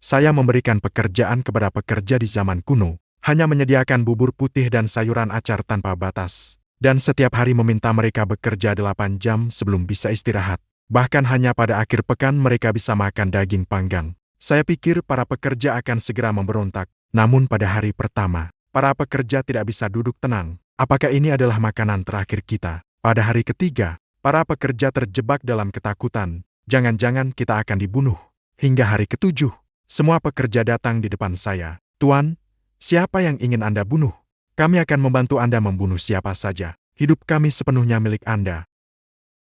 Saya memberikan pekerjaan kepada pekerja di zaman kuno, hanya menyediakan bubur putih dan sayuran acar tanpa batas. Dan setiap hari meminta mereka bekerja 8 jam sebelum bisa istirahat. Bahkan hanya pada akhir pekan mereka bisa makan daging panggang. Saya pikir para pekerja akan segera memberontak. Namun pada hari pertama, para pekerja tidak bisa duduk tenang. Apakah ini adalah makanan terakhir kita? Pada hari ketiga, para pekerja terjebak dalam ketakutan. Jangan-jangan kita akan dibunuh. Hingga hari ketujuh, semua pekerja datang di depan saya. Tuan, siapa yang ingin Anda bunuh? Kami akan membantu Anda membunuh siapa saja. Hidup kami sepenuhnya milik Anda.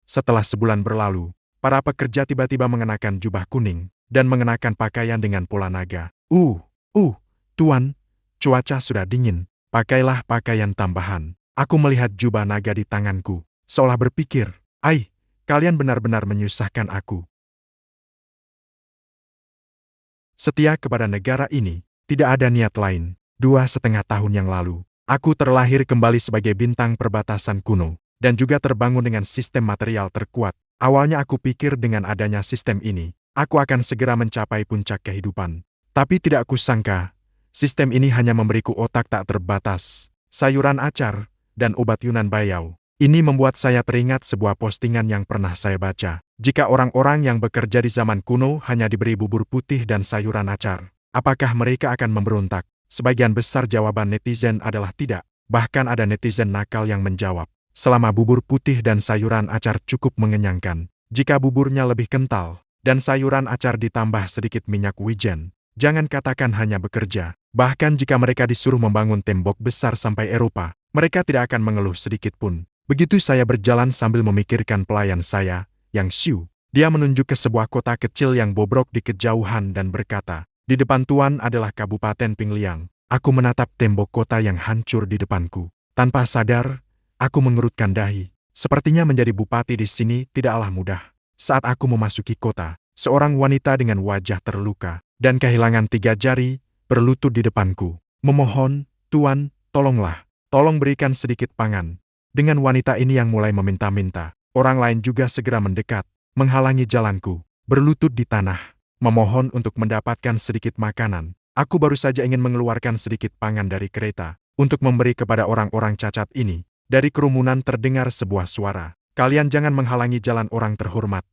Setelah sebulan berlalu, para pekerja tiba-tiba mengenakan jubah kuning dan mengenakan pakaian dengan pola naga. Tuan, cuaca sudah dingin. Pakailah pakaian tambahan. Aku melihat jubah naga di tanganku, seolah berpikir, kalian benar-benar menyusahkan aku. Setia kepada negara ini, tidak ada niat lain. 2,5 tahun yang lalu, aku terlahir kembali sebagai bintang perbatasan kuno, dan juga terbangun dengan sistem material terkuat. Awalnya aku pikir dengan adanya sistem ini, aku akan segera mencapai puncak kehidupan. Tapi tidak kusangka, sistem ini hanya memberiku otak tak terbatas, sayuran acar, dan obat Yunan Bayau. Ini membuat saya teringat sebuah postingan yang pernah saya baca. Jika orang-orang yang bekerja di zaman kuno hanya diberi bubur putih dan sayuran acar, apakah mereka akan memberontak? Sebagian besar jawaban netizen adalah tidak. Bahkan ada netizen nakal yang menjawab, selama bubur putih dan sayuran acar cukup mengenyangkan, jika buburnya lebih kental, dan sayuran acar ditambah sedikit minyak wijen, jangan katakan hanya bekerja. Bahkan jika mereka disuruh membangun tembok besar sampai Eropa, mereka tidak akan mengeluh sedikit pun. Begitu saya berjalan sambil memikirkan pelayan saya, Yang Xiu. Dia menunjuk ke sebuah kota kecil yang bobrok di kejauhan dan berkata, di depan Tuan adalah Kabupaten Pingliang. Aku menatap tembok kota yang hancur di depanku. Tanpa sadar, aku mengerutkan dahi. Sepertinya menjadi bupati di sini tidaklah mudah. Saat aku memasuki kota, seorang wanita dengan wajah terluka dan kehilangan 3 jari berlutut di depanku. Memohon, Tuan, tolonglah. Tolong berikan sedikit pangan. Dengan wanita ini yang mulai meminta-minta, orang lain juga segera mendekat, menghalangi jalanku, berlutut di tanah, memohon untuk mendapatkan sedikit makanan. Aku baru saja ingin mengeluarkan sedikit pangan dari kereta, untuk memberi kepada orang-orang cacat ini. Dari kerumunan terdengar sebuah suara, kalian jangan menghalangi jalan orang terhormat.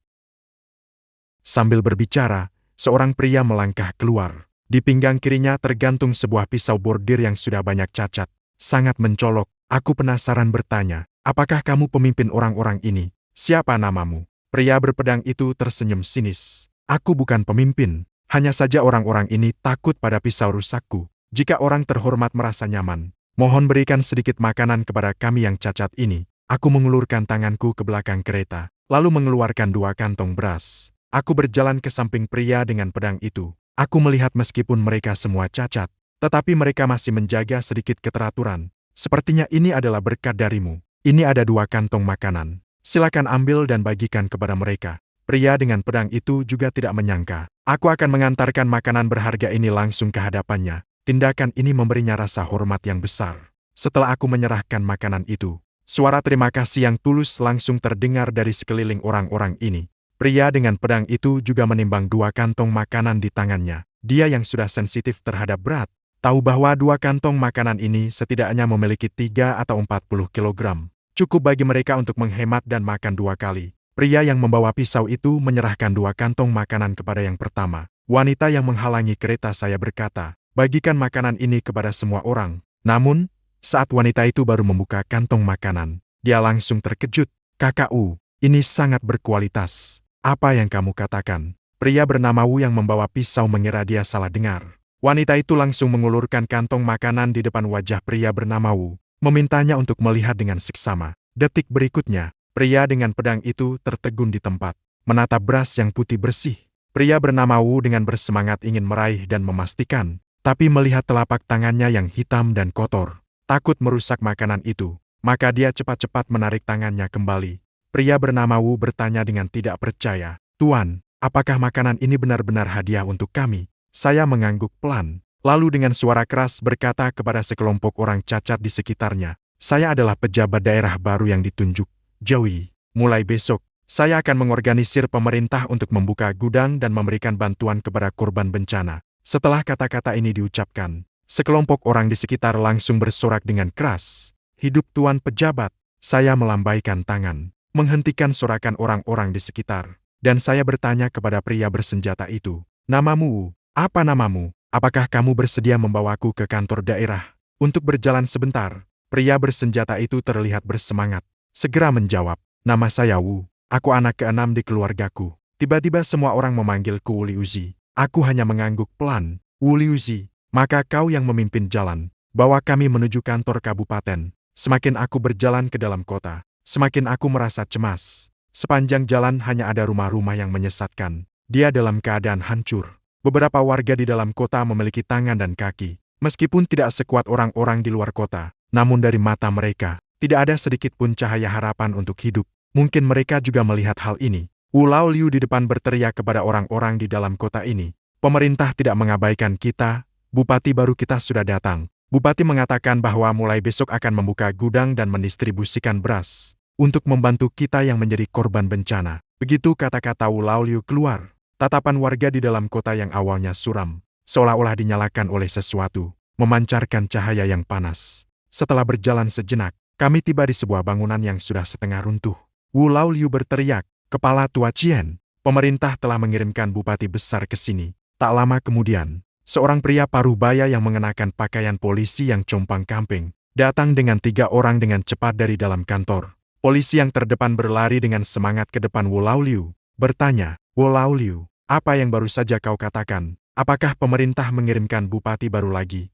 Sambil berbicara, seorang pria melangkah keluar. Di pinggang kirinya tergantung sebuah pisau bordir yang sudah banyak cacat. Sangat mencolok. Aku penasaran bertanya, apakah kamu pemimpin orang-orang ini? Siapa namamu? Pria berpedang itu tersenyum sinis. Aku bukan pemimpin. Hanya saja orang-orang ini takut pada pisau rusakku. Jika orang terhormat merasa nyaman, mohon berikan sedikit makanan kepada kami yang cacat ini. Aku mengulurkan tanganku ke belakang kereta, lalu mengeluarkan 2 kantong beras. Aku berjalan ke samping pria dengan pedang itu. Aku melihat meskipun mereka semua cacat, tetapi mereka masih menjaga sedikit keteraturan. Sepertinya ini adalah berkat darimu. Ini ada 2 kantong makanan. Silakan ambil dan bagikan kepada mereka. Pria dengan pedang itu juga tidak menyangka. Aku akan mengantarkan makanan berharga ini langsung ke hadapannya. Tindakan ini memberinya rasa hormat yang besar. Setelah aku menyerahkan makanan itu, suara terima kasih yang tulus langsung terdengar dari sekeliling orang-orang ini. Pria dengan pedang itu juga menimbang 2 kantong makanan di tangannya. Dia yang sudah sensitif terhadap berat, tahu bahwa 2 kantong makanan ini setidaknya memiliki 3 atau 40 kilogram. Cukup bagi mereka untuk menghemat dan makan 2 kali. Pria yang membawa pisau itu menyerahkan 2 kantong makanan kepada yang pertama. Wanita yang menghalangi kereta saya berkata, bagikan makanan ini kepada semua orang. Namun, saat wanita itu baru membuka kantong makanan, dia langsung terkejut. KKU, ini sangat berkualitas. Apa yang kamu katakan? Pria bernama Wu yang membawa pisau mengira dia salah dengar. Wanita itu langsung mengulurkan kantong makanan di depan wajah pria bernama Wu, memintanya untuk melihat dengan seksama. Detik berikutnya, pria dengan pedang itu tertegun di tempat, menatap beras yang putih bersih. Pria bernama Wu dengan bersemangat ingin meraih dan memastikan, tapi melihat telapak tangannya yang hitam dan kotor, takut merusak makanan itu, maka dia cepat-cepat menarik tangannya kembali. Pria bernama Wu bertanya dengan tidak percaya, Tuan, apakah makanan ini benar-benar hadiah untuk kami? Saya mengangguk pelan, lalu dengan suara keras berkata kepada sekelompok orang cacat di sekitarnya, saya adalah pejabat daerah baru yang ditunjuk, Joey. Mulai besok, saya akan mengorganisir pemerintah untuk membuka gudang dan memberikan bantuan kepada korban bencana. Setelah kata-kata ini diucapkan, sekelompok orang di sekitar langsung bersorak dengan keras. Hidup Tuan Pejabat! Saya melambaikan tangan, menghentikan sorakan orang-orang di sekitar. Dan saya bertanya kepada pria bersenjata itu, "Namamu? Apa namamu? Apakah kamu bersedia membawaku ke kantor daerah untuk berjalan sebentar?" Pria bersenjata itu terlihat bersemangat. Segera menjawab, "Nama saya Wu. Aku anak keenam di keluargaku." Tiba-tiba semua orang memanggilku Wu Liuzi. Aku hanya mengangguk pelan. "Wu Liuzi, maka kau yang memimpin jalan. Bawa kami menuju kantor kabupaten." Semakin aku berjalan ke dalam kota, semakin aku merasa cemas. Sepanjang jalan hanya ada rumah-rumah yang menyesatkan. Dia dalam keadaan hancur. Beberapa warga di dalam kota memiliki tangan dan kaki. Meskipun tidak sekuat orang-orang di luar kota, namun dari mata mereka, tidak ada sedikit pun cahaya harapan untuk hidup. Mungkin mereka juga melihat hal ini. Wu Laoliu di depan berteriak kepada orang-orang di dalam kota ini. "Pemerintah tidak mengabaikan kita, bupati baru kita sudah datang." Bupati mengatakan bahwa mulai besok akan membuka gudang dan mendistribusikan beras untuk membantu kita yang menjadi korban bencana. Begitu kata-kata Wu Laoliu keluar, tatapan warga di dalam kota yang awalnya suram, seolah-olah dinyalakan oleh sesuatu, memancarkan cahaya yang panas. Setelah berjalan sejenak, kami tiba di sebuah bangunan yang sudah setengah runtuh. Wu Laoliu berteriak, "Kepala Tua Cien, pemerintah telah mengirimkan bupati besar ke sini." Tak lama kemudian, seorang pria paruh baya yang mengenakan pakaian polisi yang compang-camping, datang dengan 3 orang dengan cepat dari dalam kantor. Polisi yang terdepan berlari dengan semangat ke depan Wu Laoliu, bertanya, "Wu Laoliu, apa yang baru saja kau katakan? Apakah pemerintah mengirimkan bupati baru lagi?"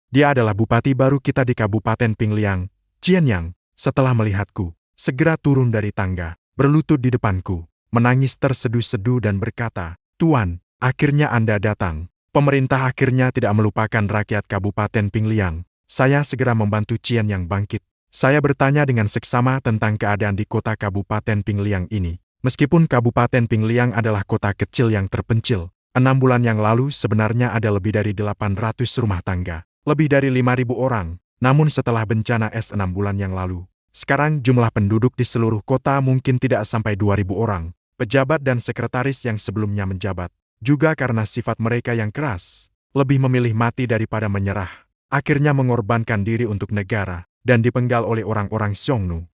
"Dia adalah bupati baru kita di Kabupaten Pingliang, Cianyang." Setelah melihatku, segera turun dari tangga, berlutut di depanku, menangis terseduh-seduh dan berkata, "Tuan, akhirnya Anda datang. Pemerintah akhirnya tidak melupakan rakyat Kabupaten Pingliang." Saya segera membantu Cianyang bangkit. Saya bertanya dengan seksama tentang keadaan di kota Kabupaten Pingliang ini. Meskipun Kabupaten Pingliang adalah kota kecil yang terpencil, 6 bulan yang lalu sebenarnya ada lebih dari 800 rumah tangga, lebih dari 5.000 orang. Namun setelah bencana es 6 bulan yang lalu, sekarang jumlah penduduk di seluruh kota mungkin tidak sampai 2.000 orang. Pejabat dan sekretaris yang sebelumnya menjabat, juga karena sifat mereka yang keras, lebih memilih mati daripada menyerah. Akhirnya mengorbankan diri untuk negara, dan dipenggal oleh orang-orang Xiongnu.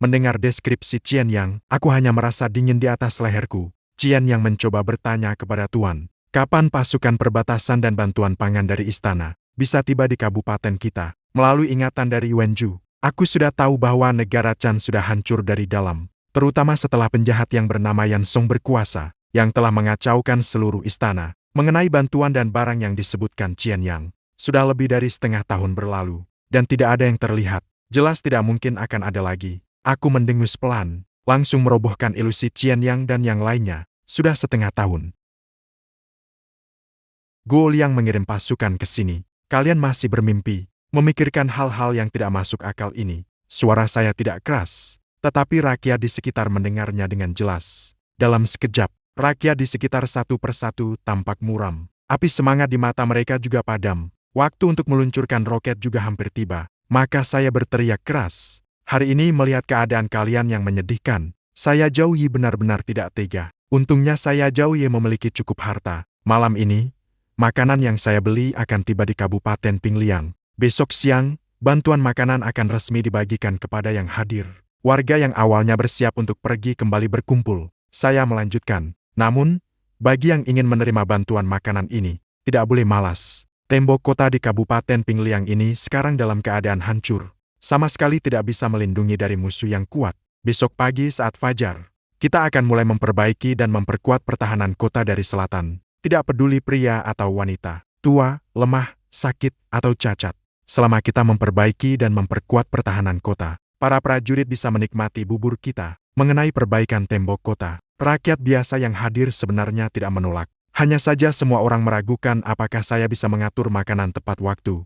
Mendengar deskripsi Cianyang, aku hanya merasa dingin di atas leherku. Cianyang mencoba bertanya kepada Tuan, "Kapan pasukan perbatasan dan bantuan pangan dari istana bisa tiba di kabupaten kita?" Melalui ingatan dari Wenju, aku sudah tahu bahwa negara Chan sudah hancur dari dalam, terutama setelah penjahat yang bernama Yan Song berkuasa, yang telah mengacaukan seluruh istana. Mengenai bantuan dan barang yang disebutkan Cianyang, sudah lebih dari setengah tahun berlalu, dan tidak ada yang terlihat. Jelas tidak mungkin akan ada lagi. Aku mendengus pelan, langsung merobohkan ilusi Cianyang dan yang lainnya. Sudah setengah tahun Guo Liang mengirim pasukan ke sini. Kalian masih bermimpi, memikirkan hal-hal yang tidak masuk akal ini. Suara saya tidak keras, tetapi rakyat di sekitar mendengarnya dengan jelas. Dalam sekejap, rakyat di sekitar satu persatu tampak muram. Api semangat di mata mereka juga padam. Waktu untuk meluncurkan roket juga hampir tiba. Maka saya berteriak keras, "Hari ini melihat keadaan kalian yang menyedihkan, saya Zhao Yi benar-benar tidak tega. Untungnya saya Zhao Yi memiliki cukup harta. Malam ini, makanan yang saya beli akan tiba di Kabupaten Pingliang. Besok siang, bantuan makanan akan resmi dibagikan kepada yang hadir." Warga yang awalnya bersiap untuk pergi kembali berkumpul. Saya melanjutkan, "Namun, bagi yang ingin menerima bantuan makanan ini, tidak boleh malas. Tembok kota di Kabupaten Pingliang ini sekarang dalam keadaan hancur. Sama sekali tidak bisa melindungi dari musuh yang kuat. Besok pagi saat fajar, kita akan mulai memperbaiki dan memperkuat pertahanan kota dari selatan. Tidak peduli pria atau wanita, tua, lemah, sakit, atau cacat. Selama kita memperbaiki dan memperkuat pertahanan kota, para prajurit bisa menikmati bubur kita." Mengenai perbaikan tembok kota, rakyat biasa yang hadir sebenarnya tidak menolak. Hanya saja semua orang meragukan apakah saya bisa mengatur makanan tepat waktu.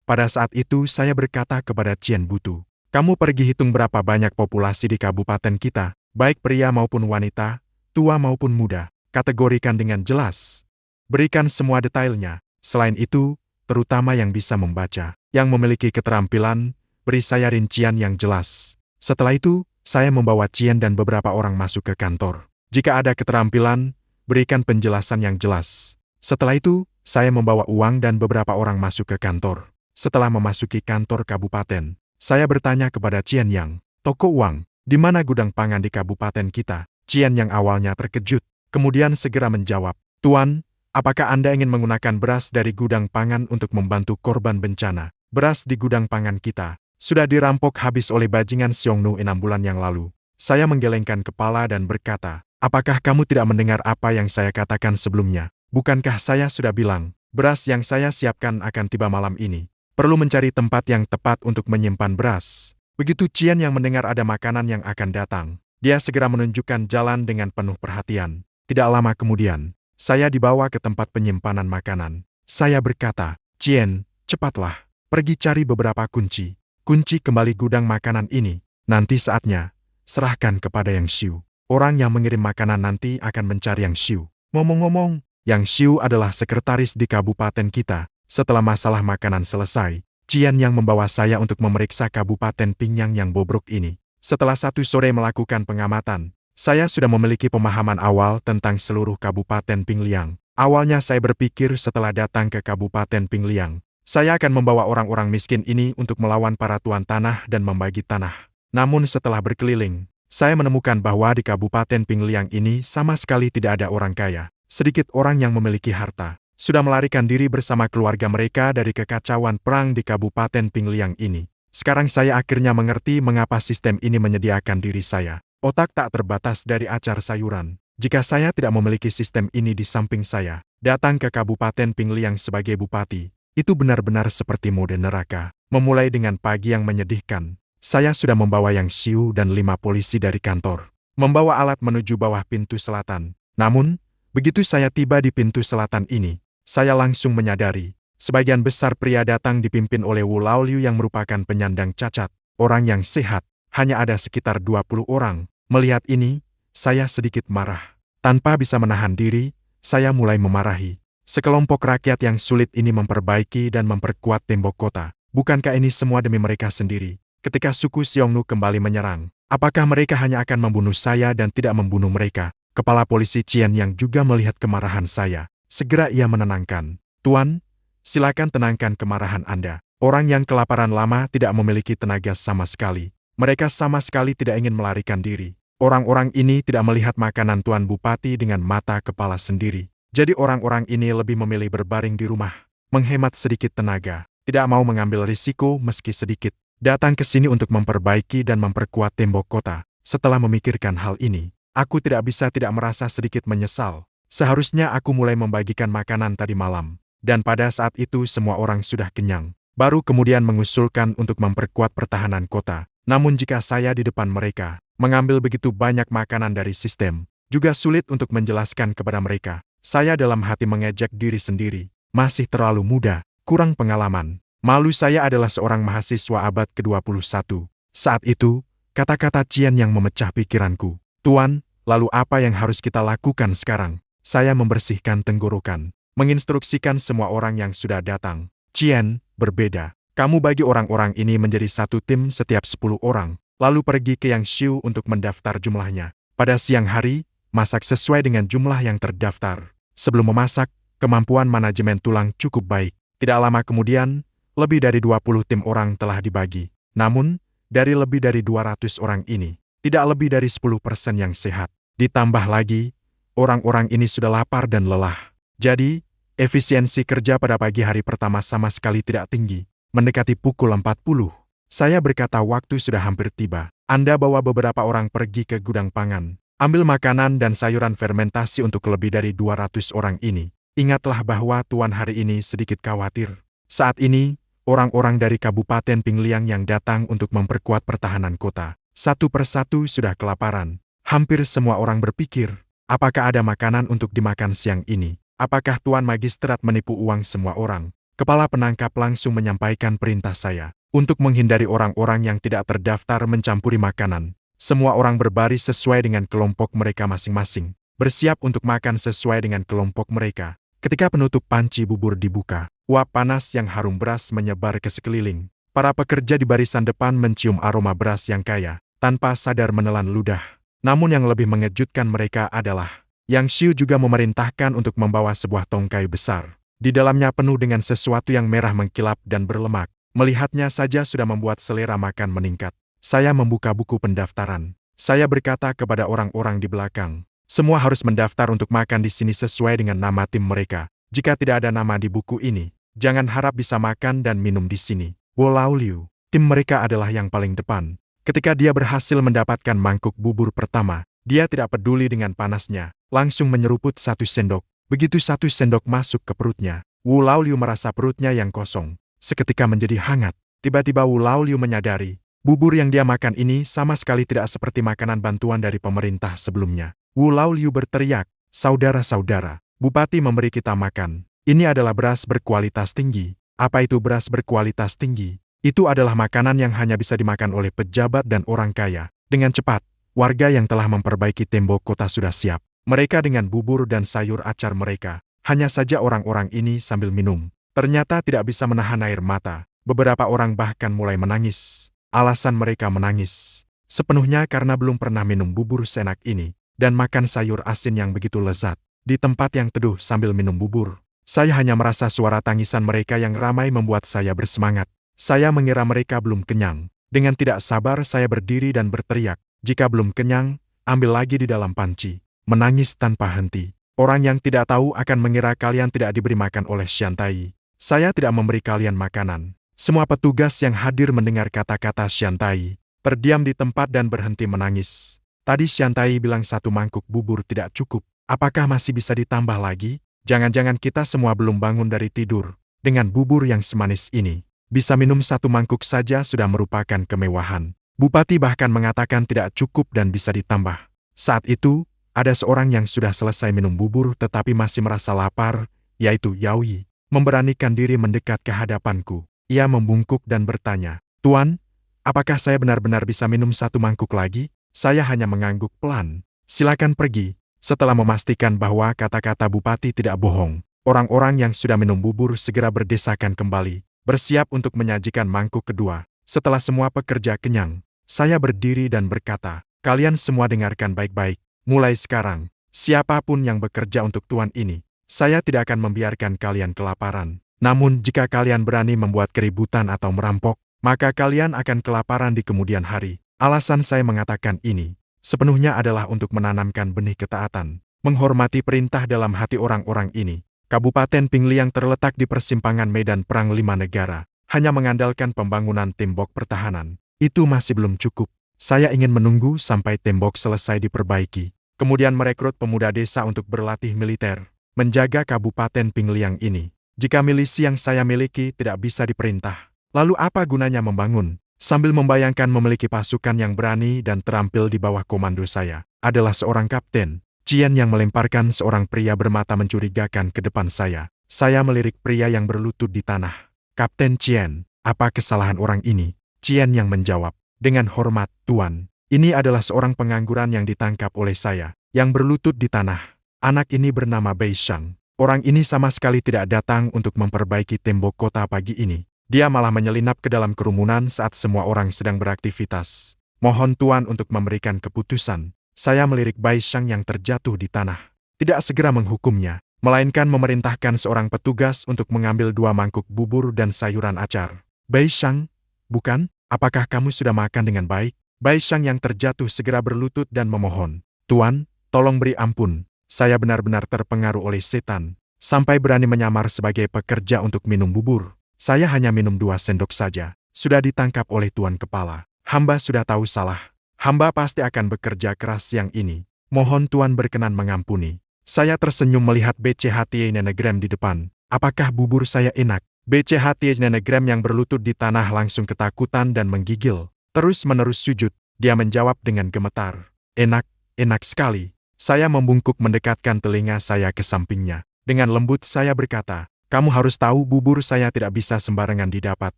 Pada saat itu saya berkata kepada Cian Butu, "Kamu pergi hitung berapa banyak populasi di kabupaten kita, baik pria maupun wanita, tua maupun muda. Kategorikan dengan jelas. Berikan semua detailnya. Selain itu, terutama yang bisa membaca, yang memiliki keterampilan, beri saya rincian yang jelas." Setelah itu, saya membawa Cian dan beberapa orang masuk ke kantor. Jika ada keterampilan, berikan penjelasan yang jelas. Setelah itu, saya membawa uang dan beberapa orang masuk ke kantor. Setelah memasuki kantor kabupaten, saya bertanya kepada Cian Yang, "Toko uang, di mana gudang pangan di kabupaten kita?" Cian Yang awalnya terkejut, kemudian segera menjawab, "Tuan, apakah Anda ingin menggunakan beras dari gudang pangan untuk membantu korban bencana? Beras di gudang pangan kita sudah dirampok habis oleh bajingan Xiongnu 6 bulan yang lalu." Saya menggelengkan kepala dan berkata, "Apakah kamu tidak mendengar apa yang saya katakan sebelumnya? Bukankah saya sudah bilang, beras yang saya siapkan akan tiba malam ini? Perlu mencari tempat yang tepat untuk menyimpan beras." Begitu Cian yang mendengar ada makanan yang akan datang, dia segera menunjukkan jalan dengan penuh perhatian. Tidak lama kemudian, saya dibawa ke tempat penyimpanan makanan. Saya berkata, "Cian, cepatlah, pergi cari beberapa kunci. Kunci kembali gudang makanan ini. Nanti saatnya, serahkan kepada Yang Xiu. Orang yang mengirim makanan nanti akan mencari Yang Xiu." Ngomong-ngomong, Yang Xiu adalah sekretaris di kabupaten kita. Setelah masalah makanan selesai, Cian yang membawa saya untuk memeriksa kabupaten Pingyang yang bobrok ini. Setelah 1 sore melakukan pengamatan, saya sudah memiliki pemahaman awal tentang seluruh kabupaten Pingliang. Awalnya saya berpikir setelah datang ke kabupaten Pingliang, saya akan membawa orang-orang miskin ini untuk melawan para tuan tanah dan membagi tanah. Namun setelah berkeliling, saya menemukan bahwa di kabupaten Pingliang ini sama sekali tidak ada orang kaya. Sedikit orang yang memiliki harta sudah melarikan diri bersama keluarga mereka dari kekacauan perang di Kabupaten Pingliang ini. Sekarang saya akhirnya mengerti mengapa sistem ini menyediakan diri saya. Otak tak terbatas dari acar sayuran. Jika saya tidak memiliki sistem ini di samping saya, datang ke Kabupaten Pingliang sebagai bupati, itu benar-benar seperti mode neraka. Memulai dengan pagi yang menyedihkan, saya sudah membawa Yang Xiu dan 5 polisi dari kantor, membawa alat menuju bawah pintu selatan. Namun, begitu saya tiba di pintu selatan ini, saya langsung menyadari, sebagian besar pria datang dipimpin oleh Wu Laoliu yang merupakan penyandang cacat, orang yang sehat, hanya ada sekitar 20 orang. Melihat ini, saya sedikit marah. Tanpa bisa menahan diri, saya mulai memarahi. Sekelompok rakyat yang sulit ini memperbaiki dan memperkuat tembok kota. Bukankah ini semua demi mereka sendiri? Ketika suku Xiongnu kembali menyerang, apakah mereka hanya akan membunuh saya dan tidak membunuh mereka? Kepala polisi Cian yang juga melihat kemarahan saya. Segera ia menenangkan, "Tuan, silakan tenangkan kemarahan Anda. Orang yang kelaparan lama tidak memiliki tenaga sama sekali. Mereka sama sekali tidak ingin melarikan diri. Orang-orang ini tidak melihat makanan Tuan Bupati dengan mata kepala sendiri. Jadi orang-orang ini lebih memilih berbaring di rumah, menghemat sedikit tenaga, tidak mau mengambil risiko meski sedikit. Datang ke sini untuk memperbaiki dan memperkuat tembok kota." Setelah memikirkan hal ini, aku tidak bisa tidak merasa sedikit menyesal. Seharusnya aku mulai membagikan makanan tadi malam, dan pada saat itu semua orang sudah kenyang. Baru kemudian mengusulkan untuk memperkuat pertahanan kota. Namun jika saya di depan mereka, mengambil begitu banyak makanan dari sistem, juga sulit untuk menjelaskan kepada mereka. Saya dalam hati mengejek diri sendiri, masih terlalu muda, kurang pengalaman. Malu saya adalah seorang mahasiswa abad ke-21. Saat itu, kata-kata Cian yang memecah pikiranku. "Tuan, lalu apa yang harus kita lakukan sekarang?" Saya membersihkan tenggorokan, menginstruksikan semua orang yang sudah datang. "Cian, berbeda. Kamu bagi orang-orang ini menjadi satu tim setiap 10 orang, lalu pergi ke Yang Xiu untuk mendaftar jumlahnya. Pada siang hari, masak sesuai dengan jumlah yang terdaftar. Sebelum memasak, kemampuan manajemen tulang cukup baik. Tidak lama kemudian, lebih dari 20 tim orang telah dibagi. Namun, dari lebih dari 200 orang ini, tidak lebih dari 10% yang sehat. Ditambah lagi, orang-orang ini sudah lapar dan lelah. Jadi, efisiensi kerja pada pagi hari pertama sama sekali tidak tinggi. Mendekati pukul 40, saya berkata waktu sudah hampir tiba. Anda bawa beberapa orang pergi ke gudang pangan. Ambil makanan dan sayuran fermentasi untuk lebih dari 200 orang ini. Ingatlah bahwa Tuan hari ini sedikit khawatir. Saat ini, orang-orang dari Kabupaten Pingliang yang datang untuk memperkuat pertahanan kota, satu persatu sudah kelaparan. Hampir semua orang berpikir, apakah ada makanan untuk dimakan siang ini? Apakah Tuan Magistrat menipu uang semua orang? Kepala penangkap langsung menyampaikan perintah saya untuk menghindari orang-orang yang tidak terdaftar mencampuri makanan. Semua orang berbaris sesuai dengan kelompok mereka masing-masing, bersiap untuk makan sesuai dengan kelompok mereka. Ketika penutup panci bubur dibuka, uap panas yang harum beras menyebar ke sekeliling. Para pekerja di barisan depan mencium aroma beras yang kaya, tanpa sadar menelan ludah. Namun yang lebih mengejutkan mereka adalah, Yang Xiu juga memerintahkan untuk membawa sebuah tong kayu besar. Di dalamnya penuh dengan sesuatu yang merah mengkilap dan berlemak. Melihatnya saja sudah membuat selera makan meningkat. Saya membuka buku pendaftaran. Saya berkata kepada orang-orang di belakang, semua harus mendaftar untuk makan di sini sesuai dengan nama tim mereka. Jika tidak ada nama di buku ini, jangan harap bisa makan dan minum di sini. Wu Laoliu, tim mereka adalah yang paling depan. Ketika dia berhasil mendapatkan mangkuk bubur pertama, dia tidak peduli dengan panasnya, langsung menyeruput 1 sendok. Begitu 1 sendok masuk ke perutnya, Wu Laoliu merasa perutnya yang kosong. Seketika menjadi hangat. Tiba-tiba Wu Laoliu menyadari, bubur yang dia makan ini sama sekali tidak seperti makanan bantuan dari pemerintah sebelumnya. Wu Laoliu berteriak, "Saudara-saudara, Bupati memberi kita makan. Ini adalah beras berkualitas tinggi." Apa itu beras berkualitas tinggi? Itu adalah makanan yang hanya bisa dimakan oleh pejabat dan orang kaya. Dengan cepat, warga yang telah memperbaiki tembok kota sudah siap. Mereka dengan bubur dan sayur acar mereka. Hanya saja orang-orang ini sambil minum. Ternyata tidak bisa menahan air mata. Beberapa orang bahkan mulai menangis. Alasan mereka menangis sepenuhnya karena belum pernah minum bubur seenak ini dan makan sayur asin yang begitu lezat. Di tempat yang teduh sambil minum bubur, saya hanya merasa suara tangisan mereka yang ramai membuat saya bersemangat. Saya mengira mereka belum kenyang. Dengan tidak sabar saya berdiri dan berteriak, "Jika belum kenyang, ambil lagi di dalam panci." Menangis tanpa henti. Orang yang tidak tahu akan mengira kalian tidak diberi makan oleh Xiantai. Saya tidak memberi kalian makanan. Semua petugas yang hadir mendengar kata-kata Xiantai, terdiam di tempat dan berhenti menangis. Tadi Xiantai bilang 1 mangkuk bubur tidak cukup. Apakah masih bisa ditambah lagi? Jangan-jangan kita semua belum bangun dari tidur. Dengan bubur yang semanis ini, bisa minum 1 mangkuk saja sudah merupakan kemewahan. Bupati bahkan mengatakan tidak cukup dan bisa ditambah. Saat itu, ada seorang yang sudah selesai minum bubur tetapi masih merasa lapar, yaitu Yaoi, memberanikan diri mendekat ke hadapanku. Ia membungkuk dan bertanya, "Tuan, apakah saya benar-benar bisa minum 1 mangkuk lagi?" Saya hanya mengangguk pelan. "Silakan pergi." Setelah memastikan bahwa kata-kata bupati tidak bohong, orang-orang yang sudah minum bubur segera berdesakan kembali, bersiap untuk menyajikan mangkuk kedua. Setelah semua pekerja kenyang, saya berdiri dan berkata, "Kalian semua dengarkan baik-baik. Mulai sekarang, siapapun yang bekerja untuk tuan ini, saya tidak akan membiarkan kalian kelaparan. Namun jika kalian berani membuat keributan atau merampok, maka kalian akan kelaparan di kemudian hari." Alasan saya mengatakan ini sepenuhnya adalah untuk menanamkan benih ketaatan, menghormati perintah dalam hati orang-orang ini. Kabupaten Pingliang terletak di persimpangan medan perang 5 negara. Hanya mengandalkan pembangunan tembok pertahanan, itu masih belum cukup. Saya ingin menunggu sampai tembok selesai diperbaiki, kemudian merekrut pemuda desa untuk berlatih militer, menjaga Kabupaten Pingliang ini. Jika milisi yang saya miliki tidak bisa diperintah, lalu apa gunanya membangun? Sambil membayangkan memiliki pasukan yang berani dan terampil di bawah komando saya, adalah seorang kapten, Qian yang melemparkan seorang pria bermata mencurigakan ke depan saya. Saya melirik pria yang berlutut di tanah. "Kapten Qian, apa kesalahan orang ini?" Qian yang menjawab, "Dengan hormat, Tuan. Ini adalah seorang pengangguran yang ditangkap oleh saya, yang berlutut di tanah. Anak ini bernama Bei Shang. Orang ini sama sekali tidak datang untuk memperbaiki tembok kota pagi ini. Dia malah menyelinap ke dalam kerumunan saat semua orang sedang beraktivitas. Mohon Tuan untuk memberikan keputusan." Saya melirik Bei Shang yang terjatuh di tanah. Tidak segera menghukumnya, melainkan memerintahkan seorang petugas untuk mengambil 2 mangkuk bubur dan sayuran acar. "Bei Shang, bukan? Apakah kamu sudah makan dengan baik?" Bei Shang yang terjatuh segera berlutut dan memohon, "Tuan, tolong beri ampun. Saya benar-benar terpengaruh oleh setan, sampai berani menyamar sebagai pekerja untuk minum bubur. Saya hanya minum 2 sendok saja, sudah ditangkap oleh Tuan Kepala. Hamba sudah tahu salah. Hamba pasti akan bekerja keras siang ini. Mohon Tuan berkenan mengampuni." Saya tersenyum melihat BCHT Nenegram di depan. Apakah bubur saya enak? BCHT Nenegram yang berlutut di tanah langsung ketakutan dan menggigil. Terus-menerus sujud, dia menjawab dengan gemetar, "Enak, enak sekali." Saya membungkuk mendekatkan telinga saya ke sampingnya. Dengan lembut saya berkata, "Kamu harus tahu bubur saya tidak bisa sembarangan didapat."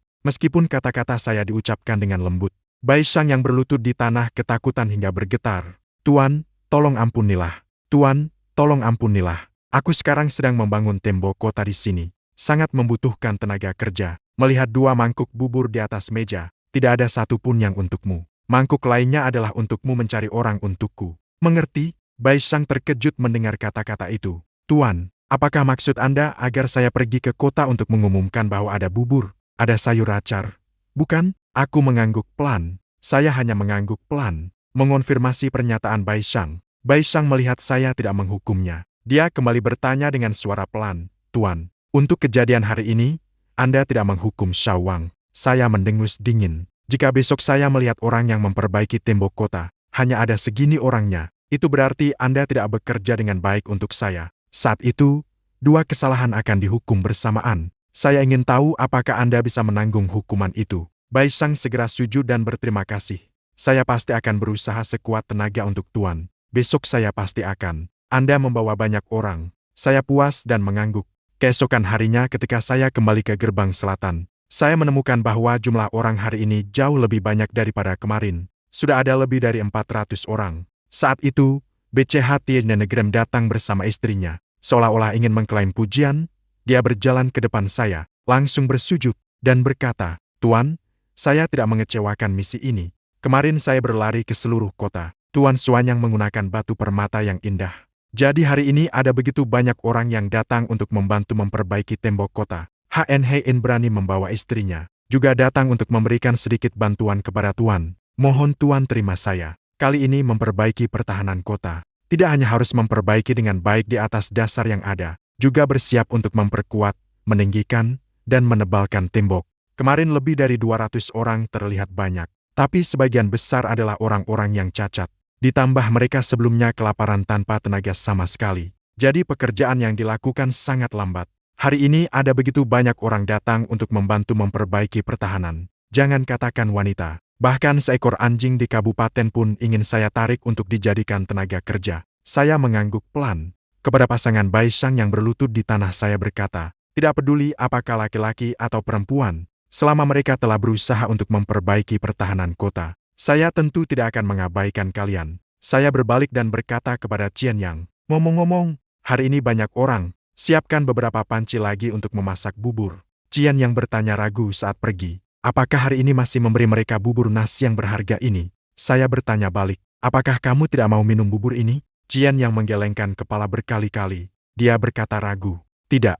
Meskipun kata-kata saya diucapkan dengan lembut, Bei Shang yang berlutut di tanah ketakutan hingga bergetar. "Tuan, tolong ampunilah. Tuan, tolong ampunilah. Aku sekarang sedang membangun tembok kota di sini. Sangat membutuhkan tenaga kerja. Melihat 2 mangkuk bubur di atas meja, tidak ada satupun yang untukmu. Mangkuk lainnya adalah untukmu mencari orang untukku. Mengerti? Bai Shang terkejut mendengar kata-kata itu. Tuan, apakah maksud Anda agar saya pergi ke kota untuk mengumumkan bahwa ada bubur, ada sayur acar? Bukan, aku mengangguk pelan. Saya hanya mengangguk pelan, mengonfirmasi pernyataan Bai Shang. Bai Shang melihat saya tidak menghukumnya. Dia kembali bertanya dengan suara pelan, Tuan, untuk kejadian hari ini, Anda tidak menghukum Xiao Wang. Saya mendengus dingin. Jika besok saya melihat orang yang memperbaiki tembok kota, hanya ada segini orangnya, itu berarti Anda tidak bekerja dengan baik untuk saya. Saat itu, dua kesalahan akan dihukum bersamaan. Saya ingin tahu apakah Anda bisa menanggung hukuman itu. Bai Shang segera sujud dan berterima kasih. Saya pasti akan berusaha sekuat tenaga untuk Tuan. Besok saya pasti akan. Anda membawa banyak orang. Saya puas dan mengangguk. Keesokan harinya ketika saya kembali ke gerbang selatan, saya menemukan bahwa jumlah orang hari ini jauh lebih banyak daripada kemarin. Sudah ada lebih dari 400 orang. Saat itu, BCH Tiannegrem datang bersama istrinya. Seolah-olah ingin mengklaim pujian, dia berjalan ke depan saya, langsung bersujud, dan berkata, Tuan, saya tidak mengecewakan misi ini. Kemarin saya berlari ke seluruh kota. Tuan Xuanyang menggunakan batu permata yang indah. Jadi hari ini ada begitu banyak orang yang datang untuk membantu memperbaiki tembok kota. HN Hein berani membawa istrinya, juga datang untuk memberikan sedikit bantuan kepada Tuan. Mohon Tuan terima saya. Kali ini memperbaiki pertahanan kota. Tidak hanya harus memperbaiki dengan baik di atas dasar yang ada, juga bersiap untuk memperkuat, meninggikan, dan menebalkan tembok. Kemarin lebih dari 200 orang terlihat banyak, tapi sebagian besar adalah orang-orang yang cacat. Ditambah mereka sebelumnya kelaparan tanpa tenaga sama sekali. Jadi pekerjaan yang dilakukan sangat lambat. Hari ini ada begitu banyak orang datang untuk membantu memperbaiki pertahanan. Jangan katakan wanita. Bahkan seekor anjing di kabupaten pun ingin saya tarik untuk dijadikan tenaga kerja. Saya mengangguk pelan. Kepada pasangan Bai Shang yang berlutut di tanah saya berkata, tidak peduli apakah laki-laki atau perempuan, selama mereka telah berusaha untuk memperbaiki pertahanan kota, saya tentu tidak akan mengabaikan kalian. Saya berbalik dan berkata kepada Qian Yang, ngomong-ngomong, hari ini banyak orang, siapkan beberapa panci lagi untuk memasak bubur. Qian Yang bertanya ragu saat pergi. Apakah hari ini masih memberi mereka bubur nasi yang berharga ini? Saya bertanya balik, apakah kamu tidak mau minum bubur ini? Qian yang menggelengkan kepala berkali-kali. Dia berkata ragu, tidak,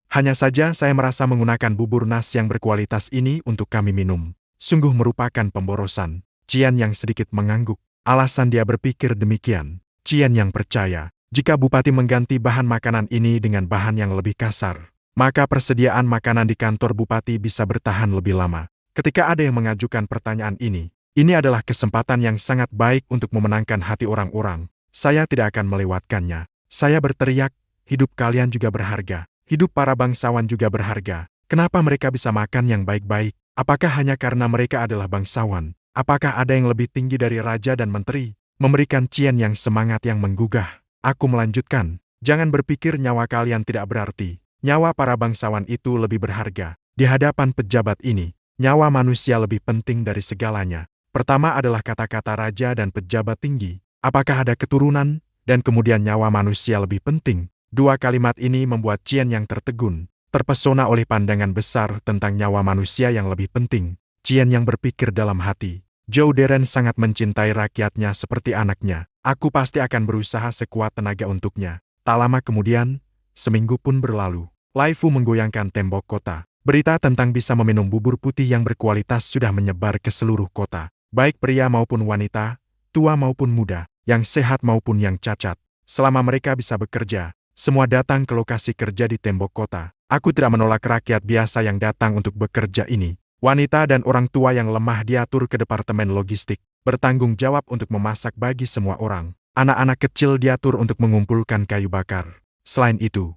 hanya saja saya merasa menggunakan bubur nasi yang berkualitas ini untuk kami minum. Sungguh merupakan pemborosan. Qian yang sedikit mengangguk. Alasan dia berpikir demikian. Qian yang percaya, jika Bupati mengganti bahan makanan ini dengan bahan yang lebih kasar, maka persediaan makanan di kantor Bupati bisa bertahan lebih lama. Ketika ada yang mengajukan pertanyaan ini adalah kesempatan yang sangat baik untuk memenangkan hati orang-orang. Saya tidak akan melewatkannya. Saya berteriak, hidup kalian juga berharga. Hidup para bangsawan juga berharga. Kenapa mereka bisa makan yang baik-baik? Apakah hanya karena mereka adalah bangsawan? Apakah ada yang lebih tinggi dari raja dan menteri? Memberikan Qian yang semangat yang menggugah. Aku melanjutkan, jangan berpikir nyawa kalian tidak berarti. Nyawa para bangsawan itu lebih berharga. Di hadapan pejabat ini, nyawa manusia lebih penting dari segalanya. Pertama adalah kata-kata raja dan pejabat tinggi. Apakah ada keturunan? Dan kemudian nyawa manusia lebih penting. Dua kalimat ini membuat Qian yang tertegun, terpesona oleh pandangan besar tentang nyawa manusia yang lebih penting. Qian yang berpikir dalam hati, Zhou Deren sangat mencintai rakyatnya seperti anaknya. Aku pasti akan berusaha sekuat tenaga untuknya. Tak lama kemudian, seminggu pun berlalu. Lai Fu menggoyangkan tembok kota. Berita tentang bisa meminum bubur putih yang berkualitas sudah menyebar ke seluruh kota. Baik pria maupun wanita, tua maupun muda, yang sehat maupun yang cacat. Selama mereka bisa bekerja, semua datang ke lokasi kerja di tembok kota. Aku tidak menolak rakyat biasa yang datang untuk bekerja ini. Wanita dan orang tua yang lemah diatur ke departemen logistik, bertanggung jawab untuk memasak bagi semua orang. Anak-anak kecil diatur untuk mengumpulkan kayu bakar. Selain itu,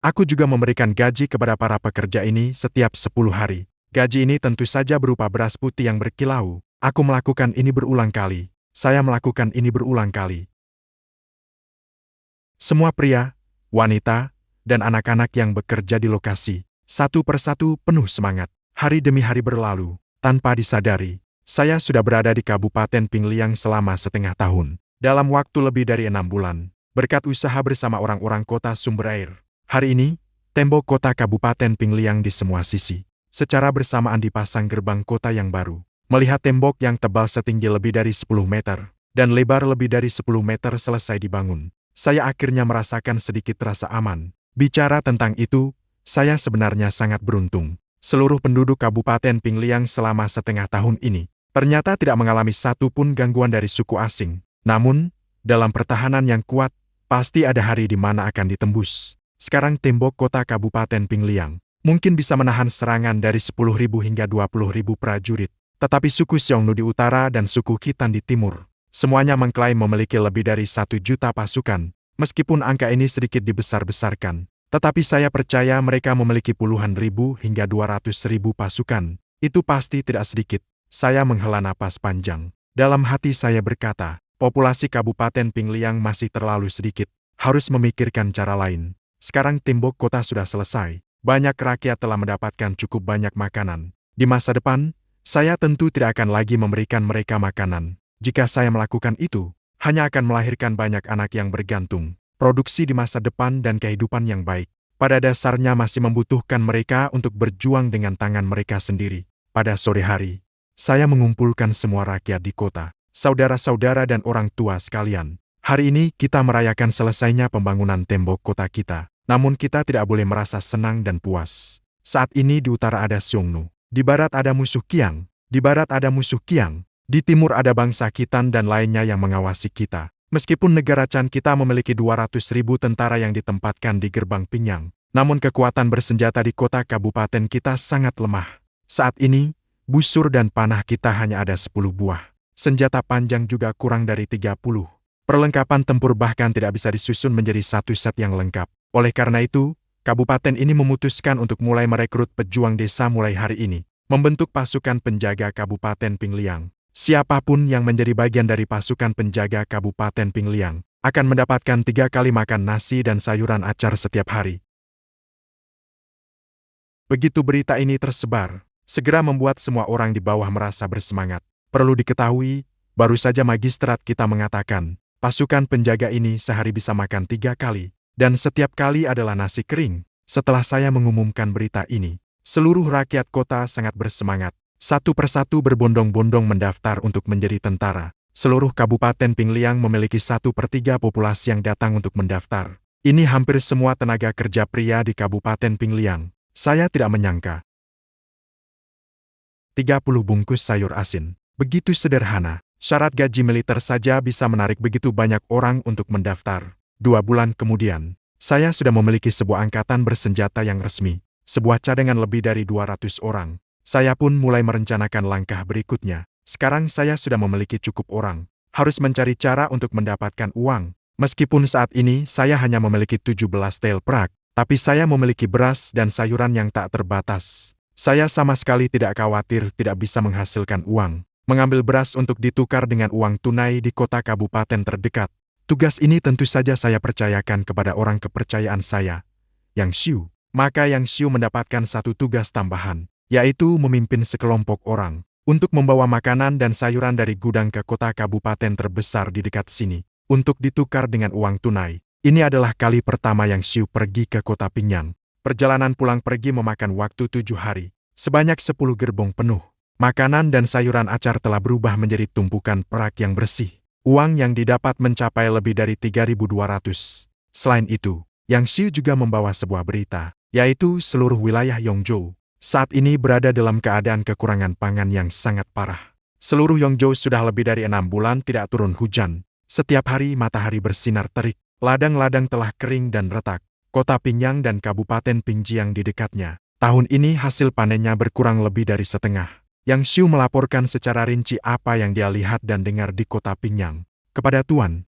aku juga memberikan gaji kepada para pekerja ini setiap 10 hari. Gaji ini tentu saja berupa beras putih yang berkilau. Aku melakukan ini berulang kali. Saya melakukan ini berulang kali. Semua pria, wanita, dan anak-anak yang bekerja di lokasi, satu persatu penuh semangat. Hari demi hari berlalu, tanpa disadari, saya sudah berada di Kabupaten Pingliang selama setengah tahun. Dalam waktu lebih dari 6 bulan, berkat usaha bersama orang-orang kota sumber air. Hari ini, tembok kota Kabupaten Pingliang di semua sisi, secara bersamaan dipasang gerbang kota yang baru. Melihat tembok yang tebal setinggi lebih dari 10 meter, dan lebar lebih dari 10 meter selesai dibangun, saya akhirnya merasakan sedikit rasa aman. Bicara tentang itu, saya sebenarnya sangat beruntung. Seluruh penduduk Kabupaten Pingliang selama setengah tahun ini, ternyata tidak mengalami satu pun gangguan dari suku asing. Namun, dalam pertahanan yang kuat, pasti ada hari di mana akan ditembus. Sekarang tembok kota Kabupaten Pingliang mungkin bisa menahan serangan dari 10.000 hingga 20.000 prajurit. Tetapi suku Xiongnu di utara dan suku Khitan di timur, semuanya mengklaim memiliki lebih dari 1 juta pasukan. Meskipun angka ini sedikit dibesar-besarkan, tetapi saya percaya mereka memiliki puluhan ribu hingga 200.000 pasukan. Itu pasti tidak sedikit. Saya menghela napas panjang. Dalam hati saya berkata, populasi Kabupaten Pingliang masih terlalu sedikit. Harus memikirkan cara lain. Sekarang tembok kota sudah selesai. Banyak rakyat telah mendapatkan cukup banyak makanan. Di masa depan, saya tentu tidak akan lagi memberikan mereka makanan. Jika saya melakukan itu, hanya akan melahirkan banyak anak yang bergantung. Produksi di masa depan dan kehidupan yang baik, pada dasarnya masih membutuhkan mereka untuk berjuang dengan tangan mereka sendiri. Pada sore hari, saya mengumpulkan semua rakyat di kota, saudara-saudara dan orang tua sekalian. Hari ini kita merayakan selesainya pembangunan tembok kota kita. Namun kita tidak boleh merasa senang dan puas. Saat ini di utara ada Xiongnu. Di barat ada musuh Qiang, di timur ada bangsa Khitan dan lainnya yang mengawasi kita. Meskipun negara Chan kita memiliki 200.000 tentara yang ditempatkan di gerbang Pingyang, namun kekuatan bersenjata di kota kabupaten kita sangat lemah. Saat ini, busur dan panah kita hanya ada 10 buah. Senjata panjang juga kurang dari 30. Perlengkapan tempur bahkan tidak bisa disusun menjadi satu set yang lengkap. Oleh karena itu, kabupaten ini memutuskan untuk mulai merekrut pejuang desa mulai hari ini, membentuk pasukan penjaga Kabupaten Pingliang. Siapapun yang menjadi bagian dari pasukan penjaga Kabupaten Pingliang akan mendapatkan 3 kali makan nasi dan sayuran acar setiap hari. Begitu berita ini tersebar, segera membuat semua orang di bawah merasa bersemangat. Perlu diketahui, baru saja magistrat kita mengatakan, pasukan penjaga ini sehari bisa makan 3 kali. Dan setiap kali adalah nasi kering. Setelah saya mengumumkan berita ini, seluruh rakyat kota sangat bersemangat. Satu persatu berbondong-bondong mendaftar untuk menjadi tentara. Seluruh Kabupaten Pingliang memiliki 1/3 populasi yang datang untuk mendaftar. Ini hampir semua tenaga kerja pria di Kabupaten Pingliang. Saya tidak menyangka. 30 bungkus sayur asin. Begitu sederhana. Syarat gaji militer saja bisa menarik begitu banyak orang untuk mendaftar. 2 bulan kemudian, saya sudah memiliki sebuah angkatan bersenjata yang resmi, sebuah cadangan lebih dari 200 orang. Saya pun mulai merencanakan langkah berikutnya. Sekarang saya sudah memiliki cukup orang, harus mencari cara untuk mendapatkan uang. Meskipun saat ini saya hanya memiliki 17 tel perak, tapi saya memiliki beras dan sayuran yang tak terbatas. Saya sama sekali tidak khawatir tidak bisa menghasilkan uang. Mengambil beras untuk ditukar dengan uang tunai di kota kabupaten terdekat. Tugas ini tentu saja saya percayakan kepada orang kepercayaan saya, Yang Xiu. Maka Yang Xiu mendapatkan satu tugas tambahan, yaitu memimpin sekelompok orang untuk membawa makanan dan sayuran dari gudang ke kota kabupaten terbesar di dekat sini, untuk ditukar dengan uang tunai. Ini adalah kali pertama Yang Xiu pergi ke kota Pingyang. Perjalanan pulang pergi memakan waktu 7 hari, sebanyak 10 gerbong penuh. Makanan dan sayuran acar telah berubah menjadi tumpukan perak yang bersih. Uang yang didapat mencapai lebih dari 3.200. Selain itu, Yang Xiu juga membawa sebuah berita, yaitu seluruh wilayah Yongzhou saat ini berada dalam keadaan kekurangan pangan yang sangat parah. Seluruh Yongzhou sudah lebih dari 6 bulan tidak turun hujan. Setiap hari matahari bersinar terik, ladang-ladang telah kering dan retak. Kota Pingyang dan Kabupaten Pingjiang di dekatnya, tahun ini hasil panennya berkurang lebih dari setengah. Yang Xiu melaporkan secara rinci apa yang dia lihat dan dengar di kota Pingyang kepada Tuan.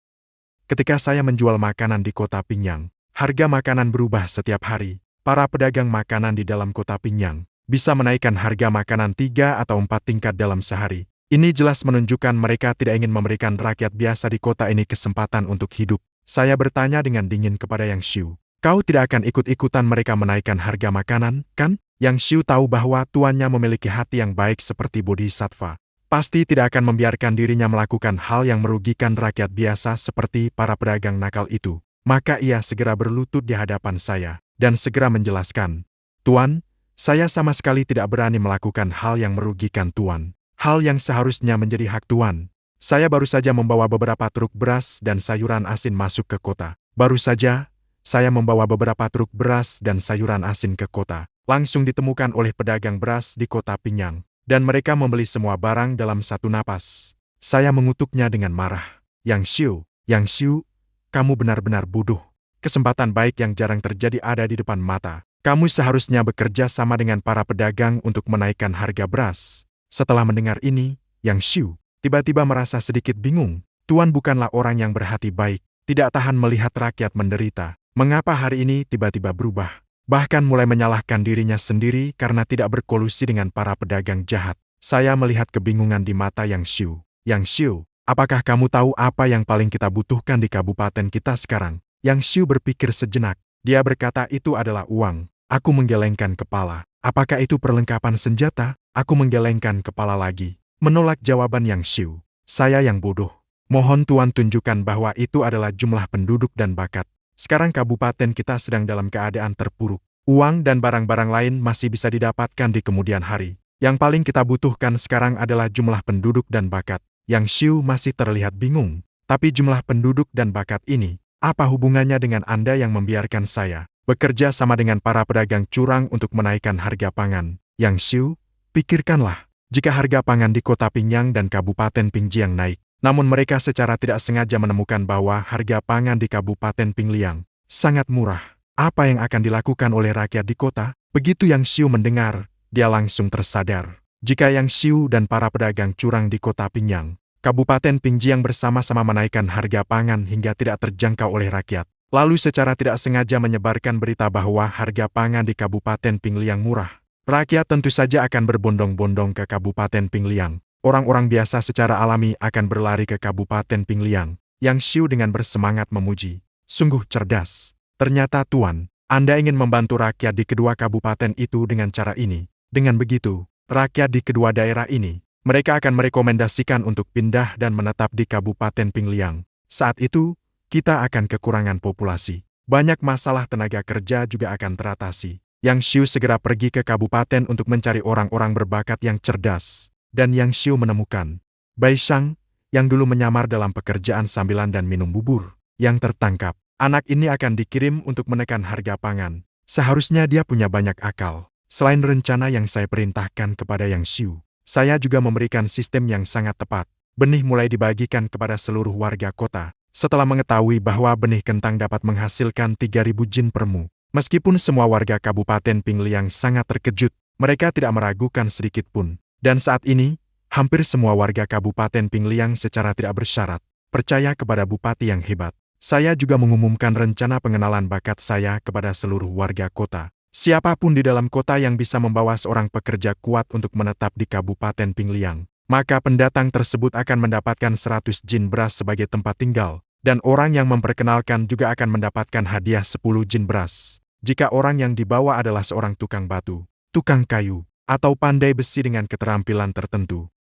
Ketika saya menjual makanan di kota Pingyang, harga makanan berubah setiap hari. Para pedagang makanan di dalam kota Pingyang bisa menaikkan harga makanan 3 atau 4 tingkat dalam sehari. Ini jelas menunjukkan mereka tidak ingin memberikan rakyat biasa di kota ini kesempatan untuk hidup. Saya bertanya dengan dingin kepada Yang Xiu, kau tidak akan ikut-ikutan mereka menaikkan harga makanan, kan? Yang Xiu tahu bahwa tuannya memiliki hati yang baik seperti Bodhisattva. Pasti tidak akan membiarkan dirinya melakukan hal yang merugikan rakyat biasa seperti para pedagang nakal itu. Maka ia segera berlutut di hadapan saya, dan segera menjelaskan, Tuan, saya sama sekali tidak berani melakukan hal yang merugikan Tuan. Hal yang seharusnya menjadi hak Tuan. Saya baru saja membawa beberapa truk beras dan sayuran asin masuk ke kota. Baru saja, saya membawa beberapa truk beras dan sayuran asin ke kota. Langsung ditemukan oleh pedagang beras di kota Pinyang. Dan mereka membeli semua barang dalam satu napas. Saya mengutuknya dengan marah. Yang Xiu, kamu benar-benar bodoh. Kesempatan baik yang jarang terjadi ada di depan mata. Kamu seharusnya bekerja sama dengan para pedagang untuk menaikkan harga beras. Setelah mendengar ini, Yang Xiu tiba-tiba merasa sedikit bingung. Tuan bukanlah orang yang berhati baik, tidak tahan melihat rakyat menderita. Mengapa hari ini tiba-tiba berubah? Bahkan mulai menyalahkan dirinya sendiri karena tidak berkolusi dengan para pedagang jahat. Saya melihat kebingungan di mata Yang Xiu. Yang Xiu, apakah kamu tahu apa yang paling kita butuhkan di kabupaten kita sekarang? Yang Xiu berpikir sejenak. Dia berkata itu adalah uang. Aku menggelengkan kepala. Apakah itu perlengkapan senjata? Aku menggelengkan kepala lagi. Menolak jawaban Yang Xiu. Saya yang bodoh. Mohon Tuan tunjukkan bahwa itu adalah jumlah penduduk dan bakat. Sekarang kabupaten kita sedang dalam keadaan terpuruk. Uang dan barang-barang lain masih bisa didapatkan di kemudian hari. Yang paling kita butuhkan sekarang adalah jumlah penduduk dan bakat. Yang Xiu masih terlihat bingung. Tapi jumlah penduduk dan bakat ini, apa hubungannya dengan Anda yang membiarkan saya bekerja sama dengan para pedagang curang untuk menaikkan harga pangan? Yang Xiu, pikirkanlah, jika harga pangan di kota Pinyang dan Kabupaten Pingjiang naik, namun mereka secara tidak sengaja menemukan bahwa harga pangan di Kabupaten Pingliang sangat murah. Apa yang akan dilakukan oleh rakyat di kota? Begitu Yang Xiu mendengar, dia langsung tersadar. Jika Yang Xiu dan para pedagang curang di kota Pinyang, Kabupaten Pingjiang bersama-sama menaikkan harga pangan hingga tidak terjangkau oleh rakyat, lalu secara tidak sengaja menyebarkan berita bahwa harga pangan di Kabupaten Pingliang murah, rakyat tentu saja akan berbondong-bondong ke Kabupaten Pingliang. Orang-orang biasa secara alami akan berlari ke Kabupaten Pingliang. Yang Xiu dengan bersemangat memuji. Sungguh cerdas. Ternyata Tuan, Anda ingin membantu rakyat di kedua kabupaten itu dengan cara ini. Dengan begitu, rakyat di kedua daerah ini, mereka akan merekomendasikan untuk pindah dan menetap di Kabupaten Pingliang. Saat itu, kita akan kekurangan populasi. Banyak masalah tenaga kerja juga akan teratasi. Yang Xiu segera pergi ke kabupaten untuk mencari orang-orang berbakat yang cerdas. Dan Yang Xiu menemukan Bai Shang, yang dulu menyamar dalam pekerjaan sambilan dan minum bubur, yang tertangkap. Anak ini akan dikirim untuk menekan harga pangan. Seharusnya dia punya banyak akal. Selain rencana yang saya perintahkan kepada Yang Xiu, saya juga memberikan sistem yang sangat tepat. Benih mulai dibagikan kepada seluruh warga kota. Setelah mengetahui bahwa benih kentang dapat menghasilkan 3.000 jin per mu. Meskipun semua warga Kabupaten Pingliang sangat terkejut, mereka tidak meragukan sedikit pun. Dan saat ini, hampir semua warga Kabupaten Pingliang secara tidak bersyarat percaya kepada bupati yang hebat. Saya juga mengumumkan rencana pengenalan bakat saya kepada seluruh warga kota. Siapapun di dalam kota yang bisa membawa seorang pekerja kuat untuk menetap di Kabupaten Pingliang, maka pendatang tersebut akan mendapatkan 100 jin beras sebagai tempat tinggal, dan orang yang memperkenalkan juga akan mendapatkan hadiah 10 jin beras. Jika orang yang dibawa adalah seorang tukang batu, tukang kayu, atau pandai besi dengan keterampilan tertentu,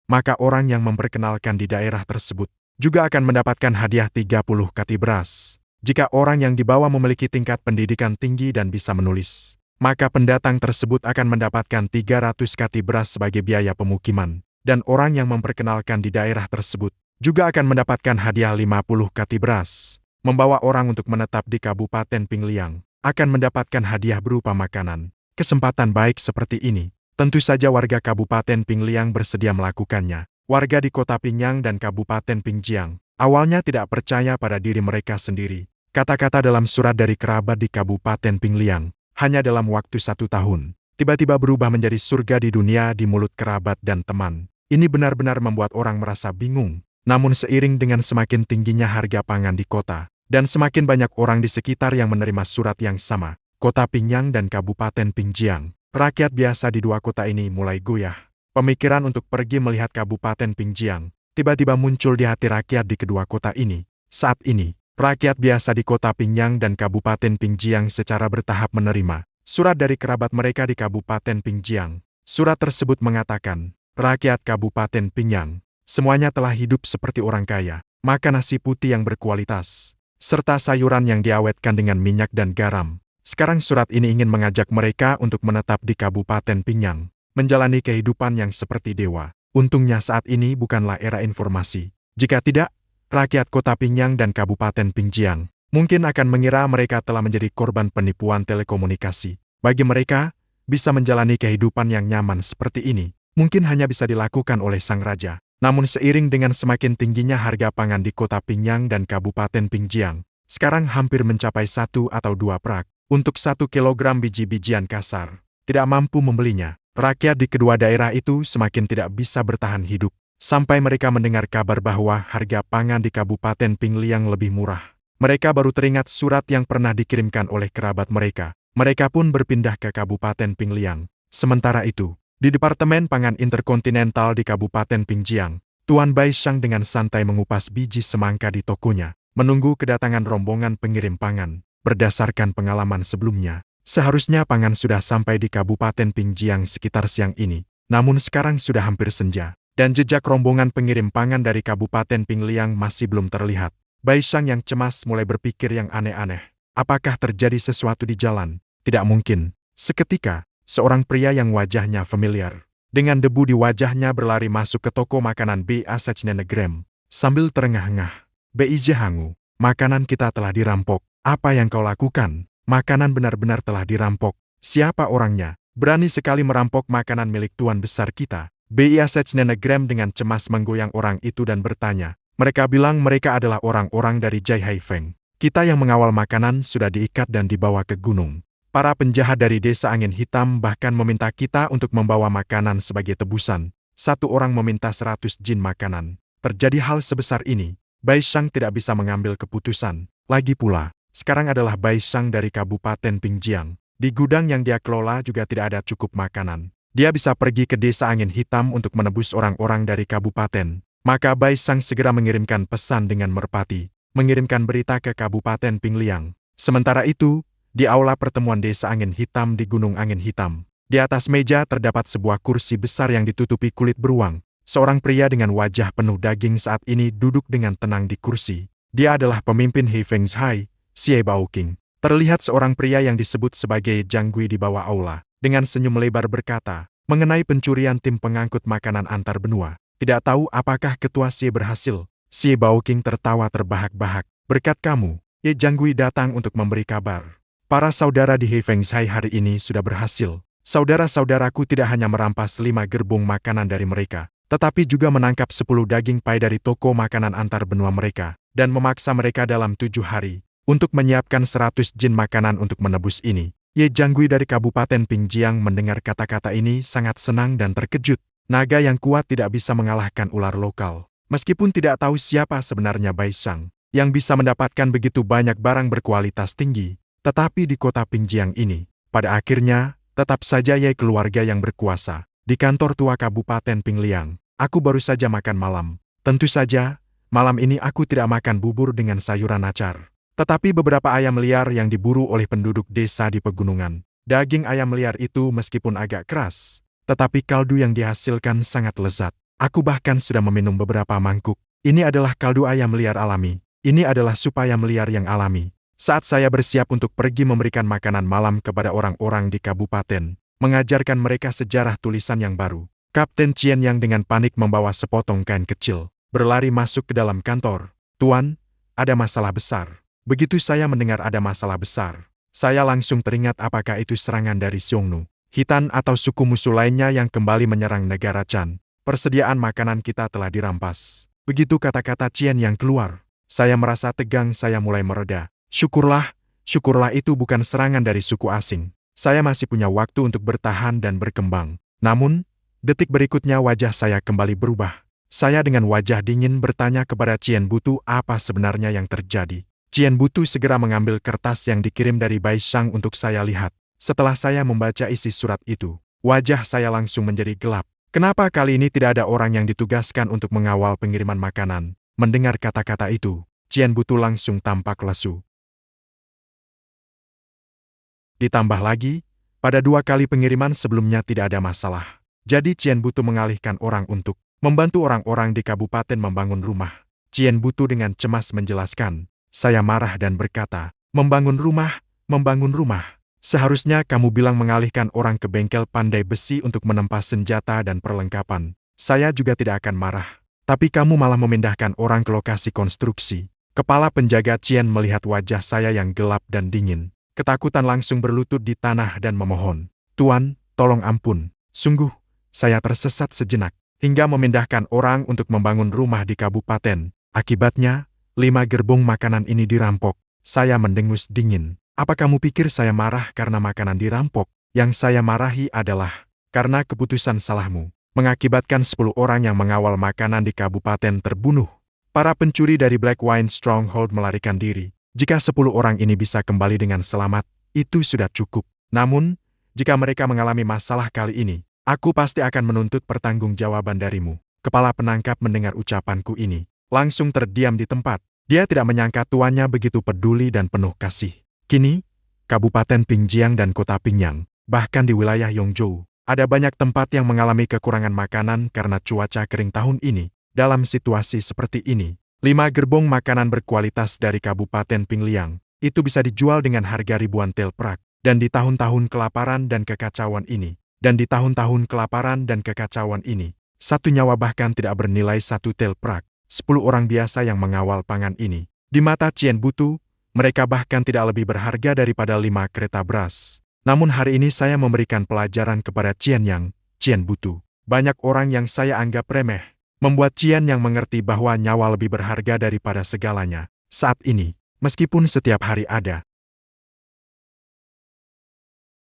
maka orang yang memperkenalkan di daerah tersebut juga akan mendapatkan hadiah 30 kati beras. Jika orang yang dibawa memiliki tingkat pendidikan tinggi dan bisa menulis, maka pendatang tersebut akan mendapatkan 300 kati beras sebagai biaya pemukiman, dan orang yang memperkenalkan di daerah tersebut juga akan mendapatkan hadiah 50 kati beras. Membawa orang untuk menetap di Kabupaten Pingliang akan mendapatkan hadiah berupa makanan. Kesempatan baik seperti ini, tentu saja warga Kabupaten Pingliang bersedia melakukannya. Warga di kota Pinyang dan Kabupaten Pingjiang awalnya tidak percaya pada diri mereka sendiri. Kata-kata dalam surat dari kerabat di Kabupaten Pingliang, hanya dalam waktu 1 tahun, tiba-tiba berubah menjadi surga di dunia di mulut kerabat dan teman. Ini benar-benar membuat orang merasa bingung. Namun seiring dengan semakin tingginya harga pangan di kota, dan semakin banyak orang di sekitar yang menerima surat yang sama, Kota Pinyang dan Kabupaten Pingjiang, rakyat biasa di dua kota ini mulai goyah. Pemikiran untuk pergi melihat Kabupaten Pingjiang tiba-tiba muncul di hati rakyat di kedua kota ini. Saat ini, rakyat biasa di Kota Pinyang dan Kabupaten Pingjiang secara bertahap menerima surat dari kerabat mereka di Kabupaten Pingjiang. Surat tersebut mengatakan, rakyat Kabupaten Pinyang semuanya telah hidup seperti orang kaya, makan nasi putih yang berkualitas, serta sayuran yang diawetkan dengan minyak dan garam. Sekarang surat ini ingin mengajak mereka untuk menetap di Kabupaten Pinyang. menjalani kehidupan yang seperti dewa. Untungnya saat ini bukanlah era informasi. Jika tidak, rakyat kota Pingyang dan Kabupaten Pingjiang mungkin akan mengira mereka telah menjadi korban penipuan telekomunikasi. Bagi mereka, bisa menjalani kehidupan yang nyaman seperti ini, mungkin hanya bisa dilakukan oleh sang raja. Namun seiring dengan semakin tingginya harga pangan di kota Pingyang dan Kabupaten Pingjiang, sekarang hampir mencapai 1 atau 2 perak untuk 1 kilogram biji-bijian kasar. Tidak mampu membelinya, rakyat di kedua daerah itu semakin tidak bisa bertahan hidup, sampai mereka mendengar kabar bahwa harga pangan di Kabupaten Pingliang lebih murah. Mereka baru teringat surat yang pernah dikirimkan oleh kerabat mereka. Mereka pun berpindah ke Kabupaten Pingliang. Sementara itu, di Departemen Pangan Interkontinental di Kabupaten Pingjiang, Tuan Bai Shang dengan santai mengupas biji semangka di tokonya, menunggu kedatangan rombongan pengirim pangan. Berdasarkan pengalaman sebelumnya, seharusnya pangan sudah sampai di Kabupaten Pingjiang sekitar siang ini. Namun sekarang sudah hampir senja, dan jejak rombongan pengirim pangan dari Kabupaten Pingliang masih belum terlihat. Bai Shang yang cemas mulai berpikir yang aneh-aneh. Apakah terjadi sesuatu di jalan? Tidak mungkin. Seketika, seorang pria yang wajahnya familiar, dengan debu di wajahnya berlari masuk ke toko makanan B.A. Sachnenegrem, sambil terengah-engah. B.I.J. Hangu, makanan kita telah dirampok. Apa yang kau lakukan? Makanan benar-benar telah dirampok. Siapa orangnya? Berani sekali merampok makanan milik tuan besar kita. B.I.A. Sachnenegrem dengan cemas menggoyang orang itu dan bertanya. Mereka bilang mereka adalah orang-orang dari Jai Haifeng. Kita yang mengawal makanan sudah diikat dan dibawa ke gunung. Para penjahat dari desa Angin Hitam bahkan meminta kita untuk membawa makanan sebagai tebusan. Satu orang meminta 100 jin makanan. Terjadi hal sebesar ini, Bai Shang tidak bisa mengambil keputusan. Lagi pula, sekarang adalah Bai Shang dari Kabupaten Pingjiang. Di gudang yang dia kelola juga tidak ada cukup makanan. Dia bisa pergi ke desa Angin Hitam untuk menebus orang-orang dari kabupaten. Maka Bai Shang segera mengirimkan pesan dengan merpati, mengirimkan berita ke Kabupaten Pingliang. Sementara itu, di aula pertemuan desa Angin Hitam di Gunung Angin Hitam, di atas meja terdapat sebuah kursi besar yang ditutupi kulit beruang. Seorang pria dengan wajah penuh daging saat ini duduk dengan tenang di kursi. Dia adalah pemimpin He Feng Zhai, Xie Baoqing. Terlihat seorang pria yang disebut sebagai Zhang Gui di bawah aula, dengan senyum lebar berkata, mengenai pencurian tim pengangkut makanan antar benua. Tidak tahu apakah ketua Xie berhasil. Xie Baoqing tertawa terbahak-bahak. Berkat kamu, Ye Zhang Gui datang untuk memberi kabar. Para saudara di He Feng Zhai hari ini sudah berhasil. Saudara-saudaraku tidak hanya merampas 5 gerbong makanan dari mereka, tetapi juga menangkap 10 daging pai dari toko makanan antar benua mereka, dan memaksa mereka dalam 7 hari, untuk menyiapkan 100 jin makanan untuk menebus ini. Ye Zhang Gui dari Kabupaten Pingjiang mendengar kata-kata ini sangat senang dan terkejut. Naga yang kuat tidak bisa mengalahkan ular lokal. Meskipun tidak tahu siapa sebenarnya Bai Shang, yang bisa mendapatkan begitu banyak barang berkualitas tinggi, tetapi di kota Pingjiang ini, pada akhirnya, tetap saja Ye keluarga yang berkuasa. Di kantor tua Kabupaten Pingliang, aku baru saja makan malam. Tentu saja, malam ini aku tidak makan bubur dengan sayuran acar. Tetapi beberapa ayam liar yang diburu oleh penduduk desa di pegunungan. Daging ayam liar itu meskipun agak keras, tetapi kaldu yang dihasilkan sangat lezat. Aku bahkan sudah meminum beberapa mangkuk. Ini adalah kaldu ayam liar alami. Ini adalah sup ayam liar yang alami. Saat saya bersiap untuk pergi memberikan makanan malam kepada orang-orang di kabupaten, mengajarkan mereka sejarah tulisan yang baru, Kapten Qian yang dengan panik membawa sepotong kain kecil, berlari masuk ke dalam kantor. Tuan, ada masalah besar. Begitu saya mendengar ada masalah besar, saya langsung teringat apakah itu serangan dari Xiongnu, Hitan atau suku musuh lainnya yang kembali menyerang negara Chan. Persediaan makanan kita telah dirampas. Begitu kata-kata Qian yang keluar, saya merasa tegang, saya mulai mereda. Syukurlah itu bukan serangan dari suku asing. Saya masih punya waktu untuk bertahan dan berkembang. Namun, detik berikutnya wajah saya kembali berubah. Saya dengan wajah dingin bertanya kepada Qian Butu apa sebenarnya yang terjadi. Qian Butu segera mengambil kertas yang dikirim dari Bai Shang untuk saya lihat. Setelah saya membaca isi surat itu, wajah saya langsung menjadi gelap. Kenapa kali ini tidak ada orang yang ditugaskan untuk mengawal pengiriman makanan? Mendengar kata-kata itu, Qian Butu langsung tampak lesu. Ditambah lagi, pada 2 kali pengiriman sebelumnya tidak ada masalah. Jadi Qian Butu mengalihkan orang untuk membantu orang-orang di kabupaten membangun rumah. Qian Butu dengan cemas menjelaskan. Saya marah dan berkata, membangun rumah. Seharusnya kamu bilang mengalihkan orang ke bengkel pandai besi untuk menempa senjata dan perlengkapan. Saya juga tidak akan marah. Tapi kamu malah memindahkan orang ke lokasi konstruksi. Kepala penjaga Qian melihat wajah saya yang gelap dan dingin. Ketakutan langsung berlutut di tanah dan memohon. Tuan, tolong ampun. Sungguh, saya tersesat sejenak. Hingga memindahkan orang untuk membangun rumah di kabupaten. Akibatnya, 5 gerbong makanan ini dirampok. Saya mendengus dingin. Apa kamu pikir saya marah karena makanan dirampok? Yang saya marahi adalah karena keputusan salahmu, mengakibatkan 10 orang yang mengawal makanan di kabupaten terbunuh. Para pencuri dari Black Wine Stronghold melarikan diri. Jika 10 orang ini bisa kembali dengan selamat, itu sudah cukup. Namun, jika mereka mengalami masalah kali ini, aku pasti akan menuntut pertanggungjawaban darimu. Kepala penangkap mendengar ucapanku ini, langsung terdiam di tempat. Dia tidak menyangka tuannya begitu peduli dan penuh kasih. Kini, Kabupaten Pingjiang dan Kota Pingyang, bahkan di wilayah Yongzhou, ada banyak tempat yang mengalami kekurangan makanan karena cuaca kering tahun ini. Dalam situasi seperti ini, 5 gerbong makanan berkualitas dari Kabupaten Pingliang, itu bisa dijual dengan harga ribuan tel perak. Dan di tahun-tahun kelaparan dan kekacauan ini, satu nyawa bahkan tidak bernilai 1 tel perak. 10 orang biasa yang mengawal pangan ini. Di mata Qian Butu, mereka bahkan tidak lebih berharga daripada 5 kereta beras. Namun hari ini saya memberikan pelajaran kepada Qian Butu. Banyak orang yang saya anggap remeh, membuat Qian yang mengerti bahwa nyawa lebih berharga daripada segalanya. Saat ini, meskipun setiap hari ada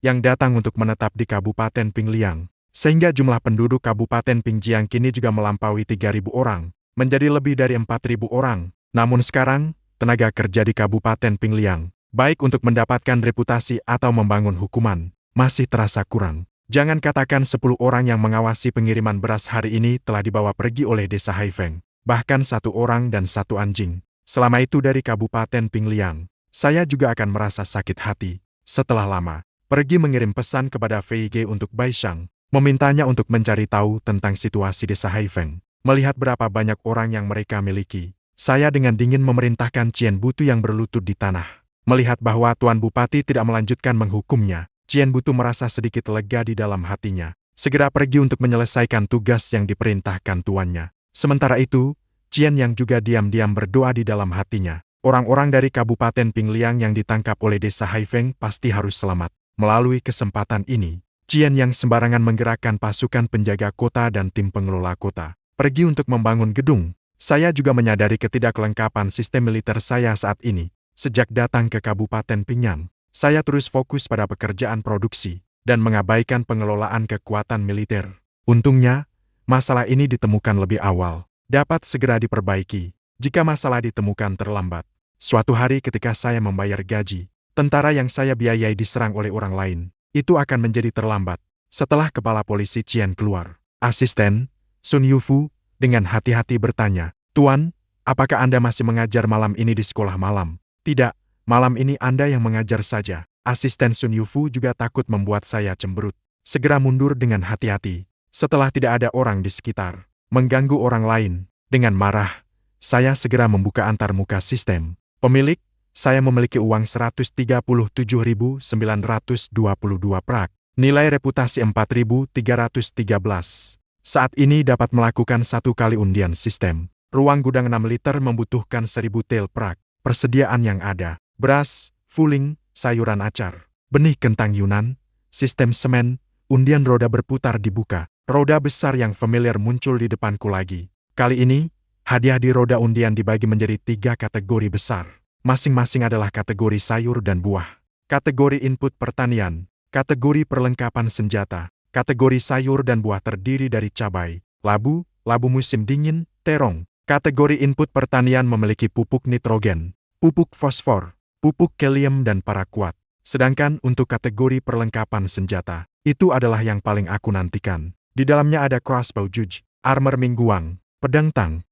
yang datang untuk menetap di Kabupaten Pingliang, sehingga jumlah penduduk Kabupaten Pingjiang kini juga melampaui 3.000 orang, menjadi lebih dari 4.000 orang. Namun sekarang, tenaga kerja di Kabupaten Pingliang, baik untuk mendapatkan reputasi atau membangun hukuman, masih terasa kurang. Jangan katakan 10 orang yang mengawasi pengiriman beras hari ini telah dibawa pergi oleh Desa Haifeng, bahkan 1 orang dan 1 anjing. Selama itu dari Kabupaten Pingliang, saya juga akan merasa sakit hati. Setelah lama, pergi mengirim pesan kepada VIG untuk Baishang, memintanya untuk mencari tahu tentang situasi Desa Haifeng, melihat berapa banyak orang yang mereka miliki. Saya dengan dingin memerintahkan Qian Butu yang berlutut di tanah. Melihat bahwa Tuan Bupati tidak melanjutkan menghukumnya, Qian Butu merasa sedikit lega di dalam hatinya. Segera pergi untuk menyelesaikan tugas yang diperintahkan tuannya. Sementara itu, Qian yang juga diam-diam berdoa di dalam hatinya. Orang-orang dari Kabupaten Pingliang yang ditangkap oleh Desa Haifeng pasti harus selamat. Melalui kesempatan ini, Qian yang sembarangan menggerakkan pasukan penjaga kota dan tim pengelola kota, pergi untuk membangun gedung. Saya juga menyadari ketidaklengkapan sistem militer saya saat ini. Sejak datang ke Kabupaten Pingyang, saya terus fokus pada pekerjaan produksi dan mengabaikan pengelolaan kekuatan militer. Untungnya, masalah ini ditemukan lebih awal, dapat segera diperbaiki. Jika masalah ditemukan terlambat, suatu hari ketika saya membayar gaji, tentara yang saya biayai diserang oleh orang lain, itu akan menjadi terlambat. Setelah kepala polisi Qian keluar, asisten, Sun Yufu, dengan hati-hati bertanya, "Tuan, apakah Anda masih mengajar malam ini di sekolah malam?" "Tidak, malam ini Anda yang mengajar saja." Asisten Sun Yufu juga takut membuat saya cemberut. Segera mundur dengan hati-hati. Setelah tidak ada orang di sekitar, mengganggu orang lain, dengan marah, saya segera membuka antarmuka sistem. "Pemilik, saya memiliki uang 137.922 perak. Nilai reputasi 4.313. Saat ini dapat melakukan 1 kali undian sistem. Ruang gudang 6 liter membutuhkan 1.000 tel perak. Persediaan yang ada, beras, fuling, sayuran acar, benih kentang Yunan, sistem semen, undian roda berputar dibuka. Roda besar yang familiar muncul di depanku lagi. Kali ini, hadiah di roda undian dibagi menjadi 3 kategori besar. Masing-masing adalah kategori sayur dan buah. Kategori input pertanian, kategori perlengkapan senjata. Kategori sayur dan buah terdiri dari cabai, labu musim dingin, terong. Kategori input pertanian memiliki pupuk nitrogen, pupuk fosfor, pupuk kalium dan paraquat. Sedangkan untuk kategori perlengkapan senjata, itu adalah yang paling aku nantikan. Di dalamnya ada crossbow juj, armor mingguang, pedang tang.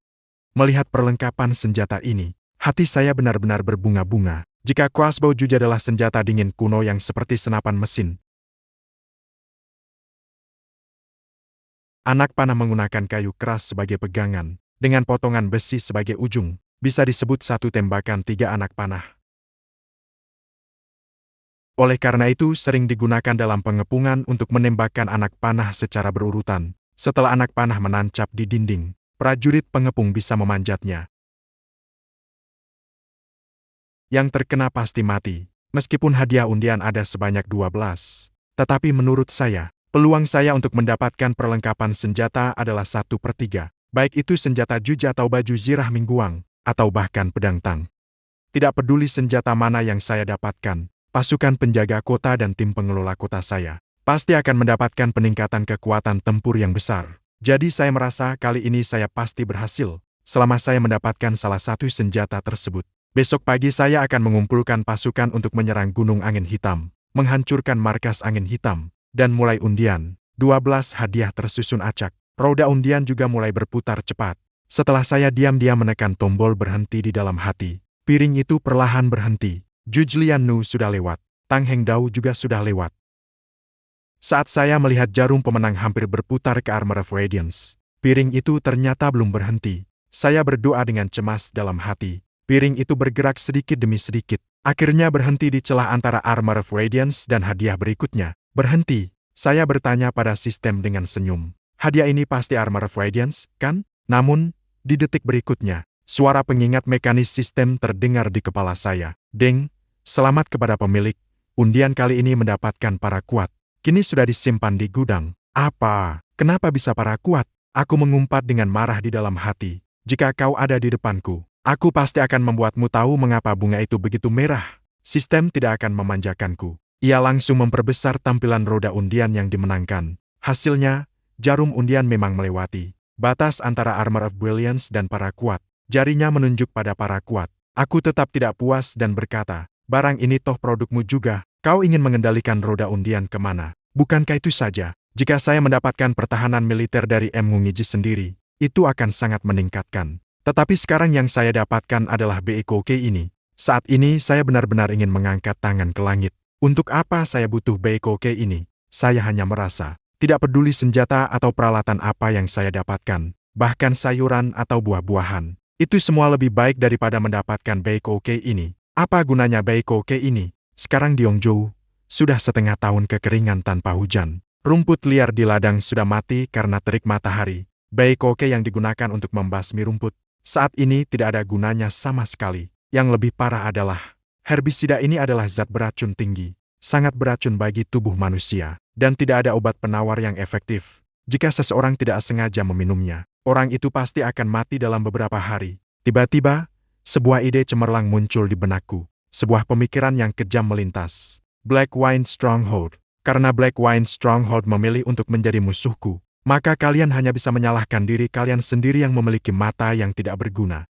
Melihat perlengkapan senjata ini, hati saya benar-benar berbunga-bunga. Jika crossbow juj adalah senjata dingin kuno yang seperti senapan mesin, anak panah menggunakan kayu keras sebagai pegangan, dengan potongan besi sebagai ujung, bisa disebut satu tembakan 3 anak panah. Oleh karena itu sering digunakan dalam pengepungan untuk menembakkan anak panah secara berurutan. Setelah anak panah menancap di dinding, prajurit pengepung bisa memanjatnya. Yang terkena pasti mati, meskipun hadiah undian ada sebanyak 12. Tetapi menurut saya, peluang saya untuk mendapatkan perlengkapan senjata adalah 1/3, baik itu senjata juj atau baju zirah mingguang, atau bahkan pedang tang. Tidak peduli senjata mana yang saya dapatkan, pasukan penjaga kota dan tim pengelola kota saya pasti akan mendapatkan peningkatan kekuatan tempur yang besar. Jadi saya merasa kali ini saya pasti berhasil, selama saya mendapatkan salah satu senjata tersebut. Besok pagi saya akan mengumpulkan pasukan untuk menyerang Gunung Angin Hitam, menghancurkan markas Angin Hitam, dan mulai undian. 12 hadiah tersusun acak. Roda undian juga mulai berputar cepat. Setelah saya diam-diam menekan tombol berhenti di dalam hati, piring itu perlahan berhenti. Juj Lian Nu sudah lewat. Tang Heng Dao juga sudah lewat. Saat saya melihat jarum pemenang hampir berputar ke Armor of Radiance, piring itu ternyata belum berhenti. Saya berdoa dengan cemas dalam hati. Piring itu bergerak sedikit demi sedikit. Akhirnya berhenti di celah antara Armor of Radiance dan hadiah berikutnya. Berhenti. Saya bertanya pada sistem dengan senyum. Hadiah ini pasti Armor of Radiance, kan? Namun, di detik berikutnya, suara pengingat mekanis sistem terdengar di kepala saya. Deng, selamat kepada pemilik. Undian kali ini mendapatkan para kuat. Kini sudah disimpan di gudang. Apa? Kenapa bisa para kuat? Aku mengumpat dengan marah di dalam hati. Jika kau ada di depanku, aku pasti akan membuatmu tahu mengapa bunga itu begitu merah. Sistem tidak akan memanjakanku. Ia langsung memperbesar tampilan roda undian yang dimenangkan. Hasilnya, jarum undian memang melewati batas antara Armor of Brilliance dan para kuat. Jarinya menunjuk pada para kuat. Aku tetap tidak puas dan berkata, barang ini toh produkmu juga. Kau ingin mengendalikan roda undian kemana? Bukankah itu saja? Jika saya mendapatkan pertahanan militer dari Ngungiji sendiri, itu akan sangat meningkatkan. Tetapi sekarang yang saya dapatkan adalah BEKOK ini. Saat ini saya benar-benar ingin mengangkat tangan ke langit. Untuk apa saya butuh BEKOK ini? Saya hanya merasa, tidak peduli senjata atau peralatan apa yang saya dapatkan, bahkan sayuran atau buah-buahan. Itu semua lebih baik daripada mendapatkan BEKOK ini. Apa gunanya BEKOK ini? Sekarang di Yongzhou, sudah setengah tahun kekeringan tanpa hujan. Rumput liar di ladang sudah mati karena terik matahari. BEKOK yang digunakan untuk membasmi rumput, saat ini tidak ada gunanya sama sekali. Yang lebih parah adalah, herbisida ini adalah zat beracun tinggi, sangat beracun bagi tubuh manusia, dan tidak ada obat penawar yang efektif. Jika seseorang tidak sengaja meminumnya, orang itu pasti akan mati dalam beberapa hari. Tiba-tiba, sebuah ide cemerlang muncul di benakku. Sebuah pemikiran yang kejam melintas. Black Wine Stronghold. Karena Black Wine Stronghold memilih untuk menjadi musuhku, maka kalian hanya bisa menyalahkan diri kalian sendiri yang memiliki mata yang tidak berguna.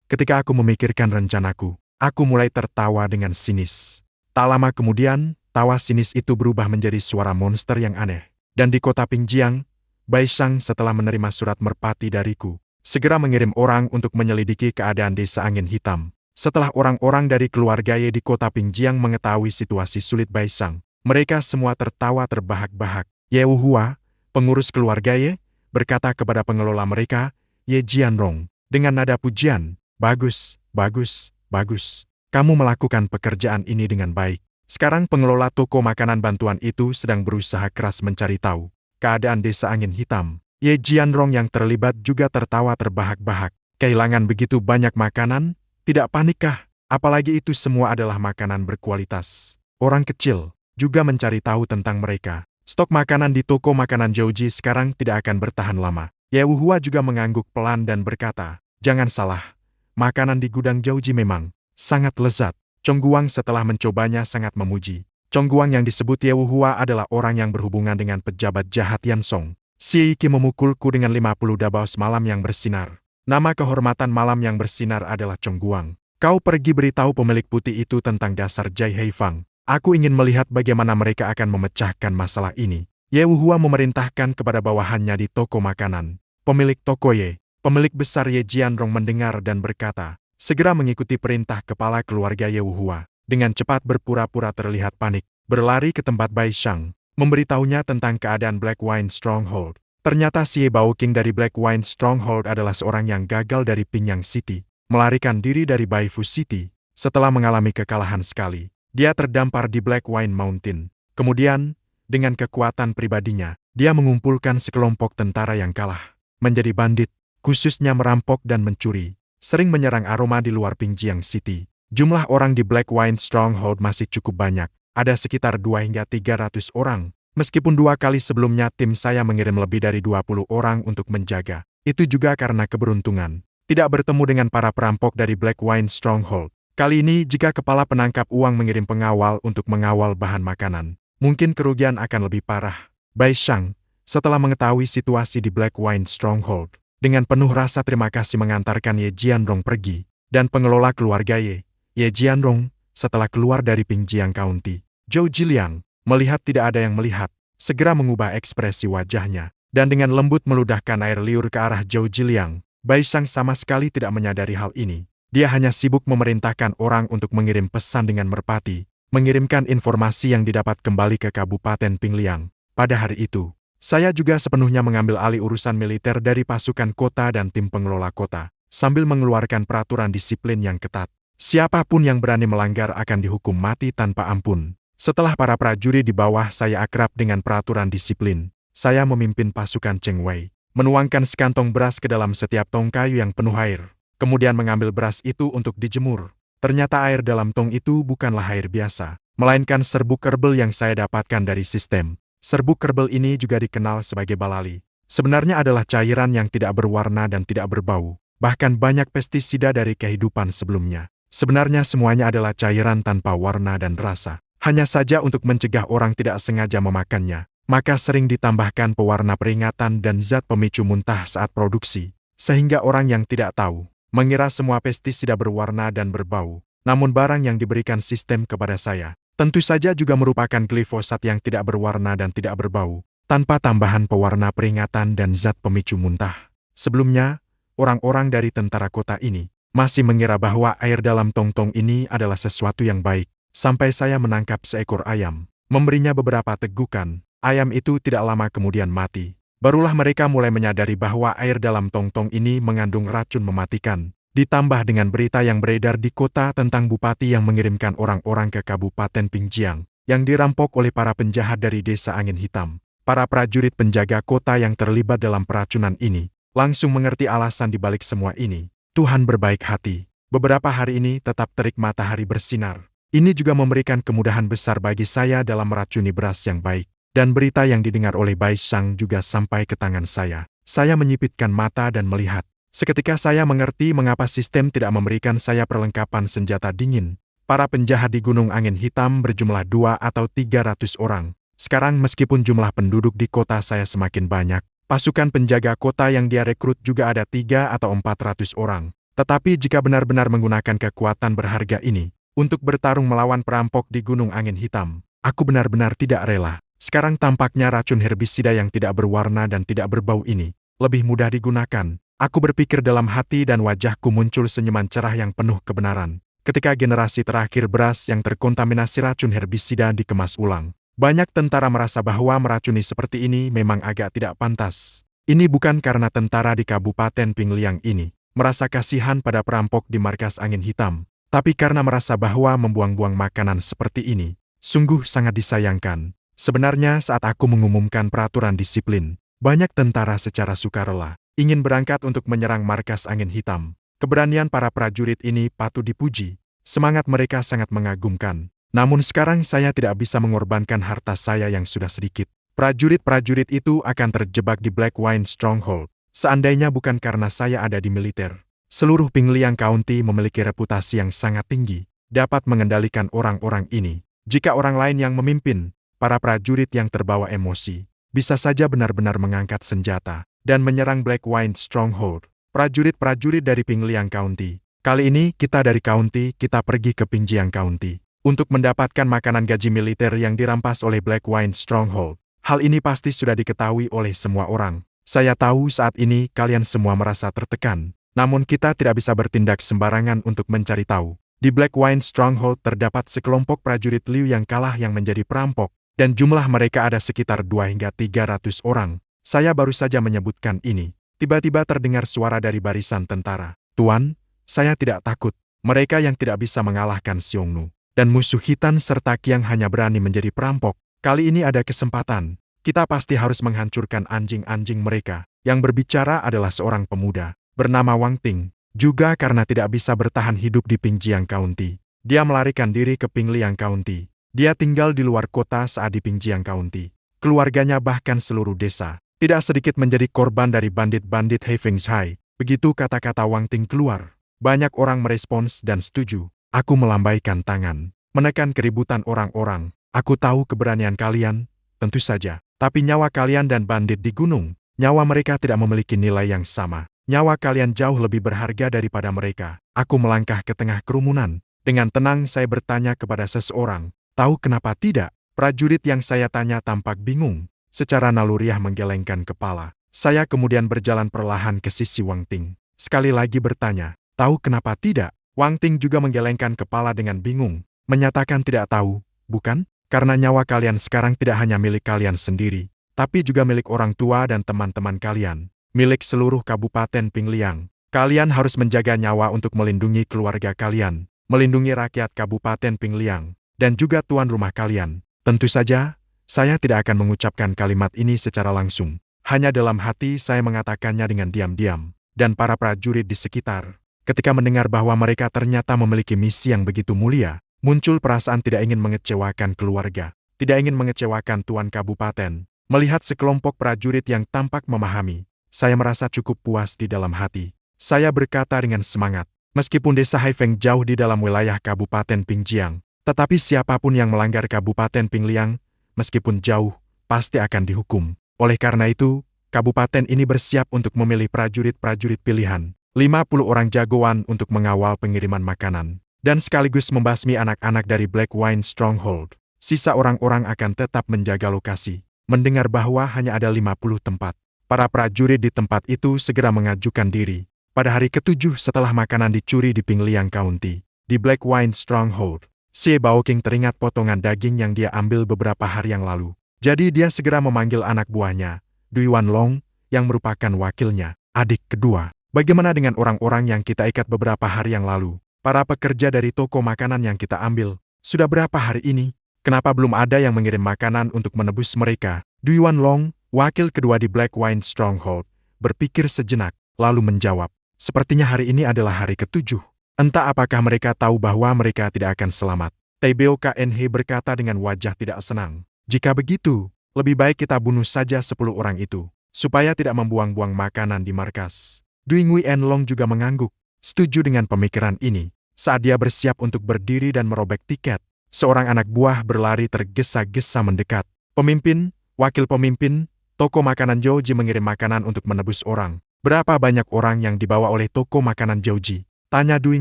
Ketika aku memikirkan rencanaku, aku mulai tertawa dengan sinis. Tak lama kemudian, tawa sinis itu berubah menjadi suara monster yang aneh. Dan di kota Pingjiang, Bai Shang setelah menerima surat merpati dariku, segera mengirim orang untuk menyelidiki keadaan desa Angin Hitam. Setelah orang-orang dari keluarga Ye di kota Pingjiang mengetahui situasi sulit Bai Shang, mereka semua tertawa terbahak-bahak. Ye Wuhua, pengurus keluarga Ye, berkata kepada pengelola mereka, Ye Jianrong, dengan nada pujian, bagus, bagus, bagus. Kamu melakukan pekerjaan ini dengan baik. Sekarang pengelola toko makanan bantuan itu sedang berusaha keras mencari tahu keadaan desa Angin Hitam. Ye Jianrong yang terlibat juga tertawa terbahak-bahak. Kehilangan begitu banyak makanan? Tidak panikkah? Apalagi itu semua adalah makanan berkualitas. Orang kecil juga mencari tahu tentang mereka. Stok makanan di toko makanan Zhouji sekarang tidak akan bertahan lama. Ye Wuhua juga mengangguk pelan dan berkata, jangan salah, makanan di gudang Zhouji memang sangat lezat. Chongguang setelah mencobanya sangat memuji. Chongguang yang disebut Ye Wuhua adalah orang yang berhubungan dengan pejabat jahat Yansong. Si Iki memukulku dengan 50 dabaos malam yang bersinar. Nama kehormatan malam yang bersinar adalah Chongguang. Kau pergi beritahu pemilik putih itu tentang dasar Jai Heifang. Aku ingin melihat bagaimana mereka akan memecahkan masalah ini. Ye Wuhua memerintahkan kepada bawahannya di toko makanan. Pemilik toko Ye, pemilik besar Ye Jianrong mendengar dan berkata, segera mengikuti perintah kepala keluarga Ye Wuhua. Dengan cepat berpura-pura terlihat panik, berlari ke tempat Bai Shang, memberitahunya tentang keadaan Black Wine Stronghold. Ternyata si Ye Baoqing dari Black Wine Stronghold adalah seorang yang gagal dari Pingyang City, melarikan diri dari Baifu City, setelah mengalami kekalahan sekali. Dia terdampar di Black Wine Mountain. Kemudian, dengan kekuatan pribadinya, dia mengumpulkan sekelompok tentara yang kalah. Menjadi bandit, khususnya merampok dan mencuri. Sering menyerang Aroma di luar Pingjiang City. Jumlah orang di Black Wine Stronghold masih cukup banyak. Ada sekitar 2 hingga 300 orang. Meskipun 2 kali sebelumnya tim saya mengirim lebih dari 20 orang untuk menjaga. Itu juga karena keberuntungan. Tidak bertemu dengan para perampok dari Black Wine Stronghold. Kali ini jika kepala penangkap uang mengirim pengawal untuk mengawal bahan makanan, mungkin kerugian akan lebih parah. Bai Shang, setelah mengetahui situasi di Black Wine Stronghold, dengan penuh rasa terima kasih mengantarkan Ye Jianrong pergi, dan pengelola keluarga Ye Jianrong, setelah keluar dari Pingjiang County. Zhou Jiliang, melihat tidak ada yang melihat, segera mengubah ekspresi wajahnya, dan dengan lembut meludahkan air liur ke arah Zhou Jiliang. Bai Shang sama sekali tidak menyadari hal ini. Dia hanya sibuk memerintahkan orang untuk mengirim pesan dengan merpati, mengirimkan informasi yang didapat kembali ke Kabupaten Pingliang. Pada hari itu, saya juga sepenuhnya mengambil alih urusan militer dari pasukan kota dan tim pengelola kota, sambil mengeluarkan peraturan disiplin yang ketat. Siapapun yang berani melanggar akan dihukum mati tanpa ampun. Setelah para prajurit di bawah saya akrab dengan peraturan disiplin, saya memimpin pasukan Cheng Wei, menuangkan sekantong beras ke dalam setiap tong kayu yang penuh air. Kemudian mengambil beras itu untuk dijemur. Ternyata air dalam tong itu bukanlah air biasa, melainkan serbuk kerbel yang saya dapatkan dari sistem. Serbuk kerbel ini juga dikenal sebagai balali. Sebenarnya adalah cairan yang tidak berwarna dan tidak berbau. Bahkan banyak pestisida dari kehidupan sebelumnya. Sebenarnya semuanya adalah cairan tanpa warna dan rasa. Hanya saja untuk mencegah orang tidak sengaja memakannya, maka sering ditambahkan pewarna peringatan dan zat pemicu muntah saat produksi. Sehingga orang yang tidak tahu mengira semua pestisida berwarna dan berbau. Namun barang yang diberikan sistem kepada saya, tentu saja juga merupakan glifosat yang tidak berwarna dan tidak berbau, tanpa tambahan pewarna peringatan dan zat pemicu muntah. Sebelumnya, orang-orang dari tentara kota ini masih mengira bahwa air dalam tong-tong ini adalah sesuatu yang baik, sampai saya menangkap seekor ayam, memberinya beberapa tegukan. Ayam itu tidak lama kemudian mati. Barulah mereka mulai menyadari bahwa air dalam tong-tong ini mengandung racun mematikan. Ditambah dengan berita yang beredar di kota tentang bupati yang mengirimkan orang-orang ke Kabupaten Pingjiang, yang dirampok oleh para penjahat dari Desa Angin Hitam. Para prajurit penjaga kota yang terlibat dalam peracunan ini, langsung mengerti alasan dibalik semua ini. Tuhan berbaik hati. Beberapa hari ini tetap terik matahari bersinar. Ini juga memberikan kemudahan besar bagi saya dalam meracuni beras yang baik. Dan berita yang didengar oleh Bai Shang juga sampai ke tangan saya. Saya menyipitkan mata dan melihat. Seketika saya mengerti mengapa sistem tidak memberikan saya perlengkapan senjata dingin. Para penjahat di Gunung Angin Hitam berjumlah 2 atau 300 orang. Sekarang meskipun jumlah penduduk di kota saya semakin banyak, pasukan penjaga kota yang dia rekrut juga ada 3 atau 400 orang. Tetapi jika benar-benar menggunakan kekuatan berharga ini untuk bertarung melawan perampok di Gunung Angin Hitam, aku benar-benar tidak rela. Sekarang tampaknya racun herbisida yang tidak berwarna dan tidak berbau ini lebih mudah digunakan. Aku berpikir dalam hati dan wajahku muncul senyuman cerah yang penuh kebenaran. Ketika generasi terakhir beras yang terkontaminasi racun herbisida dikemas ulang, banyak tentara merasa bahwa meracuni seperti ini memang agak tidak pantas. Ini bukan karena tentara di Kabupaten Pingliang ini merasa kasihan pada perampok di markas Angin Hitam, tapi karena merasa bahwa membuang-buang makanan seperti ini sungguh sangat disayangkan. Sebenarnya saat aku mengumumkan peraturan disiplin, banyak tentara secara sukarela ingin berangkat untuk menyerang markas Angin Hitam. Keberanian para prajurit ini patut dipuji. Semangat mereka sangat mengagumkan. Namun sekarang saya tidak bisa mengorbankan harta saya yang sudah sedikit. Prajurit-prajurit itu akan terjebak di Black Wine Stronghold. Seandainya bukan karena saya ada di militer. Seluruh Pingliang County memiliki reputasi yang sangat tinggi, dapat mengendalikan orang-orang ini. Jika orang lain yang memimpin, para prajurit yang terbawa emosi bisa saja benar-benar mengangkat senjata dan menyerang Black Wine Stronghold. Prajurit-prajurit dari Pingliang County. Kali ini kita dari county, kita pergi ke Pingjiang County untuk mendapatkan makanan gaji militer yang dirampas oleh Black Wine Stronghold. Hal ini pasti sudah diketahui oleh semua orang. Saya tahu saat ini kalian semua merasa tertekan, namun kita tidak bisa bertindak sembarangan untuk mencari tahu. Di Black Wine Stronghold terdapat sekelompok prajurit Liu yang kalah yang menjadi perampok. Dan jumlah mereka ada sekitar 2 hingga 300 orang. Saya baru saja menyebutkan ini. Tiba-tiba terdengar suara dari barisan tentara. Tuan, saya tidak takut. Mereka yang tidak bisa mengalahkan Xiongnu. dan musuh Hitan serta Qiang hanya berani menjadi perampok. Kali ini ada kesempatan. Kita pasti harus menghancurkan anjing-anjing mereka. Yang berbicara adalah seorang pemuda bernama Wang Ting. Juga karena tidak bisa bertahan hidup di Pingjiang County, dia melarikan diri ke Pingliang County. Dia tinggal di luar kota saat di Pingjiang County. Keluarganya bahkan seluruh desa tidak sedikit menjadi korban dari bandit-bandit Heifengshai. Begitu kata-kata Wang Ting keluar, banyak orang merespons dan setuju. Aku melambaikan tangan, menekan keributan orang-orang. Aku tahu keberanian kalian, tentu saja. Tapi nyawa kalian dan bandit di gunung, nyawa mereka tidak memiliki nilai yang sama. Nyawa kalian jauh lebih berharga daripada mereka. Aku melangkah ke tengah kerumunan. Dengan tenang saya bertanya kepada seseorang, tahu kenapa tidak? Prajurit yang saya tanya tampak bingung. Secara naluriah menggelengkan kepala. Saya kemudian berjalan perlahan ke sisi Wang Ting. Sekali lagi bertanya, tahu kenapa tidak? Wang Ting juga menggelengkan kepala dengan bingung. Menyatakan tidak tahu, bukan? Karena nyawa kalian sekarang tidak hanya milik kalian sendiri, tapi juga milik orang tua dan teman-teman kalian. Milik seluruh Kabupaten Pingliang. Kalian harus menjaga nyawa untuk melindungi keluarga kalian, melindungi rakyat Kabupaten Pingliang, dan juga tuan rumah kalian. Tentu saja, saya tidak akan mengucapkan kalimat ini secara langsung. Hanya dalam hati saya mengatakannya dengan diam-diam. Dan para prajurit di sekitar, ketika mendengar bahwa mereka ternyata memiliki misi yang begitu mulia, muncul perasaan tidak ingin mengecewakan keluarga, tidak ingin mengecewakan tuan kabupaten. Melihat sekelompok prajurit yang tampak memahami, saya merasa cukup puas di dalam hati. Saya berkata dengan semangat, meskipun desa Haifeng jauh di dalam wilayah Kabupaten Pingjiang, tetapi siapapun yang melanggar Kabupaten Pingliang, meskipun jauh, pasti akan dihukum. Oleh karena itu, kabupaten ini bersiap untuk memilih prajurit-prajurit pilihan, 50 orang jagoan untuk mengawal pengiriman makanan, dan sekaligus membasmi anak-anak dari Black Wine Stronghold. Sisa orang-orang akan tetap menjaga lokasi. Mendengar bahwa hanya ada 50 tempat, para prajurit di tempat itu segera mengajukan diri. Pada hari ke-7 setelah makanan dicuri di Pingliang County, di Black Wine Stronghold, Xie Baoqing teringat potongan daging yang dia ambil beberapa hari yang lalu. Jadi dia segera memanggil anak buahnya, Dui Wanlong, yang merupakan wakilnya, adik kedua. Bagaimana dengan orang-orang yang kita ikat beberapa hari yang lalu? Para pekerja dari toko makanan yang kita ambil, sudah berapa hari ini? Kenapa belum ada yang mengirim makanan untuk menebus mereka? Dui Wanlong, wakil kedua di Black Wine Stronghold, berpikir sejenak, lalu menjawab, sepertinya hari ini adalah hari ke-7. Entah apakah mereka tahu bahwa mereka tidak akan selamat. TBOKNH berkata dengan wajah tidak senang. Jika begitu, lebih baik kita bunuh saja 10 orang itu, supaya tidak membuang-buang makanan di markas. Dui Nguyenlong juga mengangguk, setuju dengan pemikiran ini. Saat dia bersiap untuk berdiri dan merobek tiket, seorang anak buah berlari tergesa-gesa mendekat. Pemimpin, wakil pemimpin, toko makanan Joji mengirim makanan untuk menebus orang. Berapa banyak orang yang dibawa oleh toko makanan Joji? Tanya Dui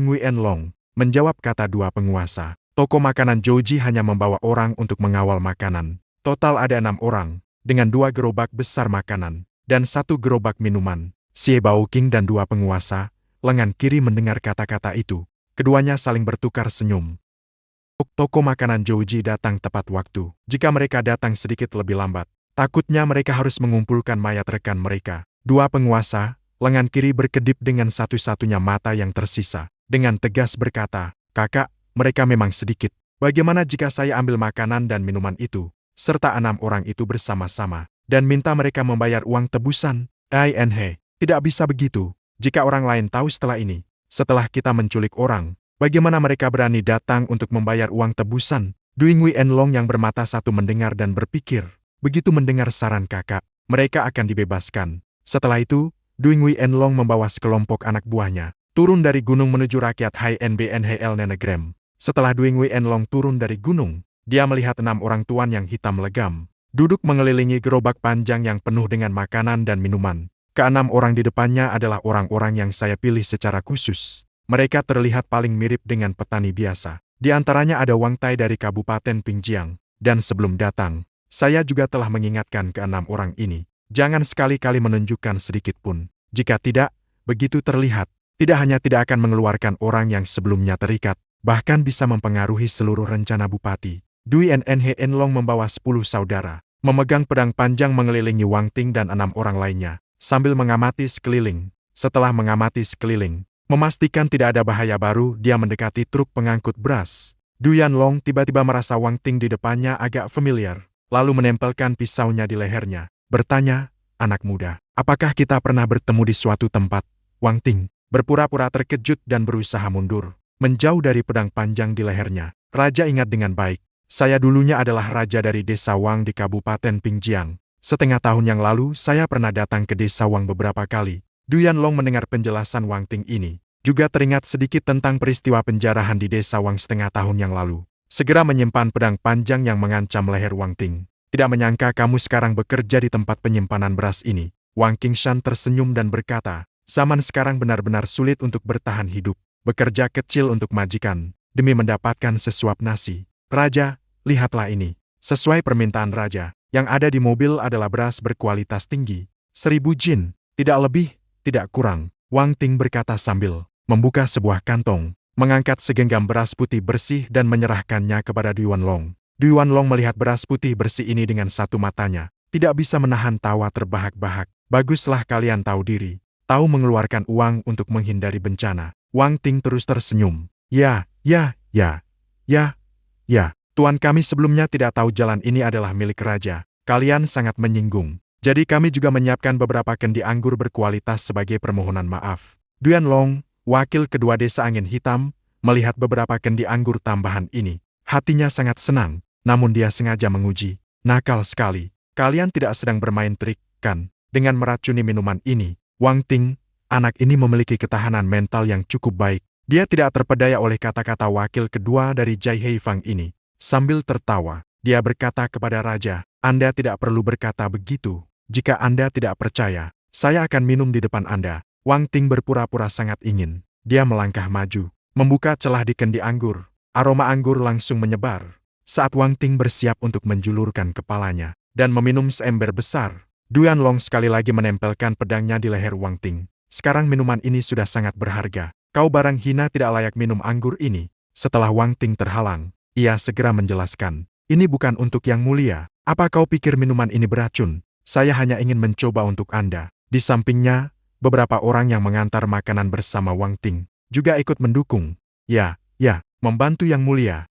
Nguyenlong. Menjawab kata dua penguasa. Toko makanan Joji hanya membawa orang untuk mengawal makanan. Total ada 6 orang, dengan 2 gerobak besar makanan, dan 1 gerobak minuman. Xie Baoqing dan 2 penguasa, lengan kiri mendengar kata-kata itu. Keduanya saling bertukar senyum. Toko makanan Joji datang tepat waktu. Jika mereka datang sedikit lebih lambat, takutnya mereka harus mengumpulkan mayat rekan mereka. 2 penguasa, lengan kiri berkedip dengan satu-satunya mata yang tersisa. Dengan tegas berkata, "Kakak, mereka memang sedikit. Bagaimana jika saya ambil makanan dan minuman itu, serta 6 orang itu bersama-sama, dan minta mereka membayar uang tebusan?" Tidak bisa begitu. Jika orang lain tahu setelah ini, setelah kita menculik orang, bagaimana mereka berani datang untuk membayar uang tebusan? Dui Nguyenlong yang bermata satu mendengar dan berpikir, begitu mendengar saran kakak, mereka akan dibebaskan. Setelah itu, Dui Nguyenlong membawa sekelompok anak buahnya, turun dari gunung menuju rakyat Hai NBNHL Nenegrem. Setelah Dui Nguyenlong turun dari gunung, dia melihat 6 orang tuan yang hitam legam, duduk mengelilingi gerobak panjang yang penuh dengan makanan dan minuman. Ke-6 orang di depannya adalah orang-orang yang saya pilih secara khusus. Mereka terlihat paling mirip dengan petani biasa. Di antaranya ada Wang Tai dari Kabupaten Pingjiang. Dan sebelum datang, saya juga telah mengingatkan ke-6 orang ini, jangan sekali-kali menunjukkan sedikit pun. Jika tidak, begitu terlihat, tidak hanya tidak akan mengeluarkan orang yang sebelumnya terikat, bahkan bisa mempengaruhi seluruh rencana bupati. Dui Nenlong membawa 10 saudara, memegang pedang panjang mengelilingi Wang Ting dan 6 orang lainnya, sambil mengamati sekeliling. Setelah mengamati sekeliling, memastikan tidak ada bahaya baru, dia mendekati truk pengangkut beras. Du Yanlong tiba-tiba merasa Wang Ting di depannya agak familiar, lalu menempelkan pisaunya di lehernya, bertanya, anak muda, apakah kita pernah bertemu di suatu tempat? Wang Ting berpura-pura terkejut dan berusaha mundur, menjauh dari pedang panjang di lehernya. Raja ingat dengan baik, saya dulunya adalah raja dari desa Wang di Kabupaten Pingjiang. Setengah tahun yang lalu saya pernah datang ke desa Wang beberapa kali. Du Yanlong mendengar penjelasan Wang Ting ini, juga teringat sedikit tentang peristiwa penjarahan di desa Wang setengah tahun yang lalu. Segera menyimpan pedang panjang yang mengancam leher Wang Ting. Tidak menyangka kamu sekarang bekerja di tempat penyimpanan beras ini. Wang Qingshan tersenyum dan berkata, zaman sekarang benar-benar sulit untuk bertahan hidup. Bekerja kecil untuk majikan, demi mendapatkan sesuap nasi. Raja, lihatlah ini. Sesuai permintaan raja, yang ada di mobil adalah beras berkualitas tinggi. 1000 jin, tidak lebih, tidak kurang. Wang Ting berkata sambil membuka sebuah kantong, mengangkat segenggam beras putih bersih dan menyerahkannya kepada Du Yanlong. Du Yanlong melihat beras putih bersih ini dengan satu matanya, tidak bisa menahan tawa terbahak-bahak. Baguslah kalian tahu diri, tahu mengeluarkan uang untuk menghindari bencana. Wang Ting terus tersenyum. Ya, Tuan kami sebelumnya tidak tahu jalan ini adalah milik raja. Kalian sangat menyinggung. Jadi kami juga menyiapkan beberapa kendi anggur berkualitas sebagai permohonan maaf. Du Yanlong, wakil kedua desa Angin Hitam, melihat beberapa kendi anggur tambahan ini. Hatinya sangat senang, namun dia sengaja menguji. Nakal sekali. Kalian tidak sedang bermain trik, kan? Dengan meracuni minuman ini, Wang Ting, anak ini memiliki ketahanan mental yang cukup baik. Dia tidak terpedaya oleh kata-kata wakil kedua dari Jai Heifang ini. Sambil tertawa, dia berkata kepada raja, Anda tidak perlu berkata begitu. Jika Anda tidak percaya, saya akan minum di depan Anda. Wang Ting berpura-pura sangat ingin. Dia melangkah maju, membuka celah di kendi anggur. Aroma anggur langsung menyebar. Saat Wang Ting bersiap untuk menjulurkan kepalanya dan meminum seember besar, Du Yanlong sekali lagi menempelkan pedangnya di leher Wang Ting. Sekarang minuman ini sudah sangat berharga. Kau barang hina tidak layak minum anggur ini. Setelah Wang Ting terhalang, ia segera menjelaskan, ini bukan untuk yang mulia. Apa kau pikir minuman ini beracun? Saya hanya ingin mencoba untuk Anda. Di sampingnya, beberapa orang yang mengantar makanan bersama Wang Ting juga ikut mendukung. Ya, membantu yang mulia.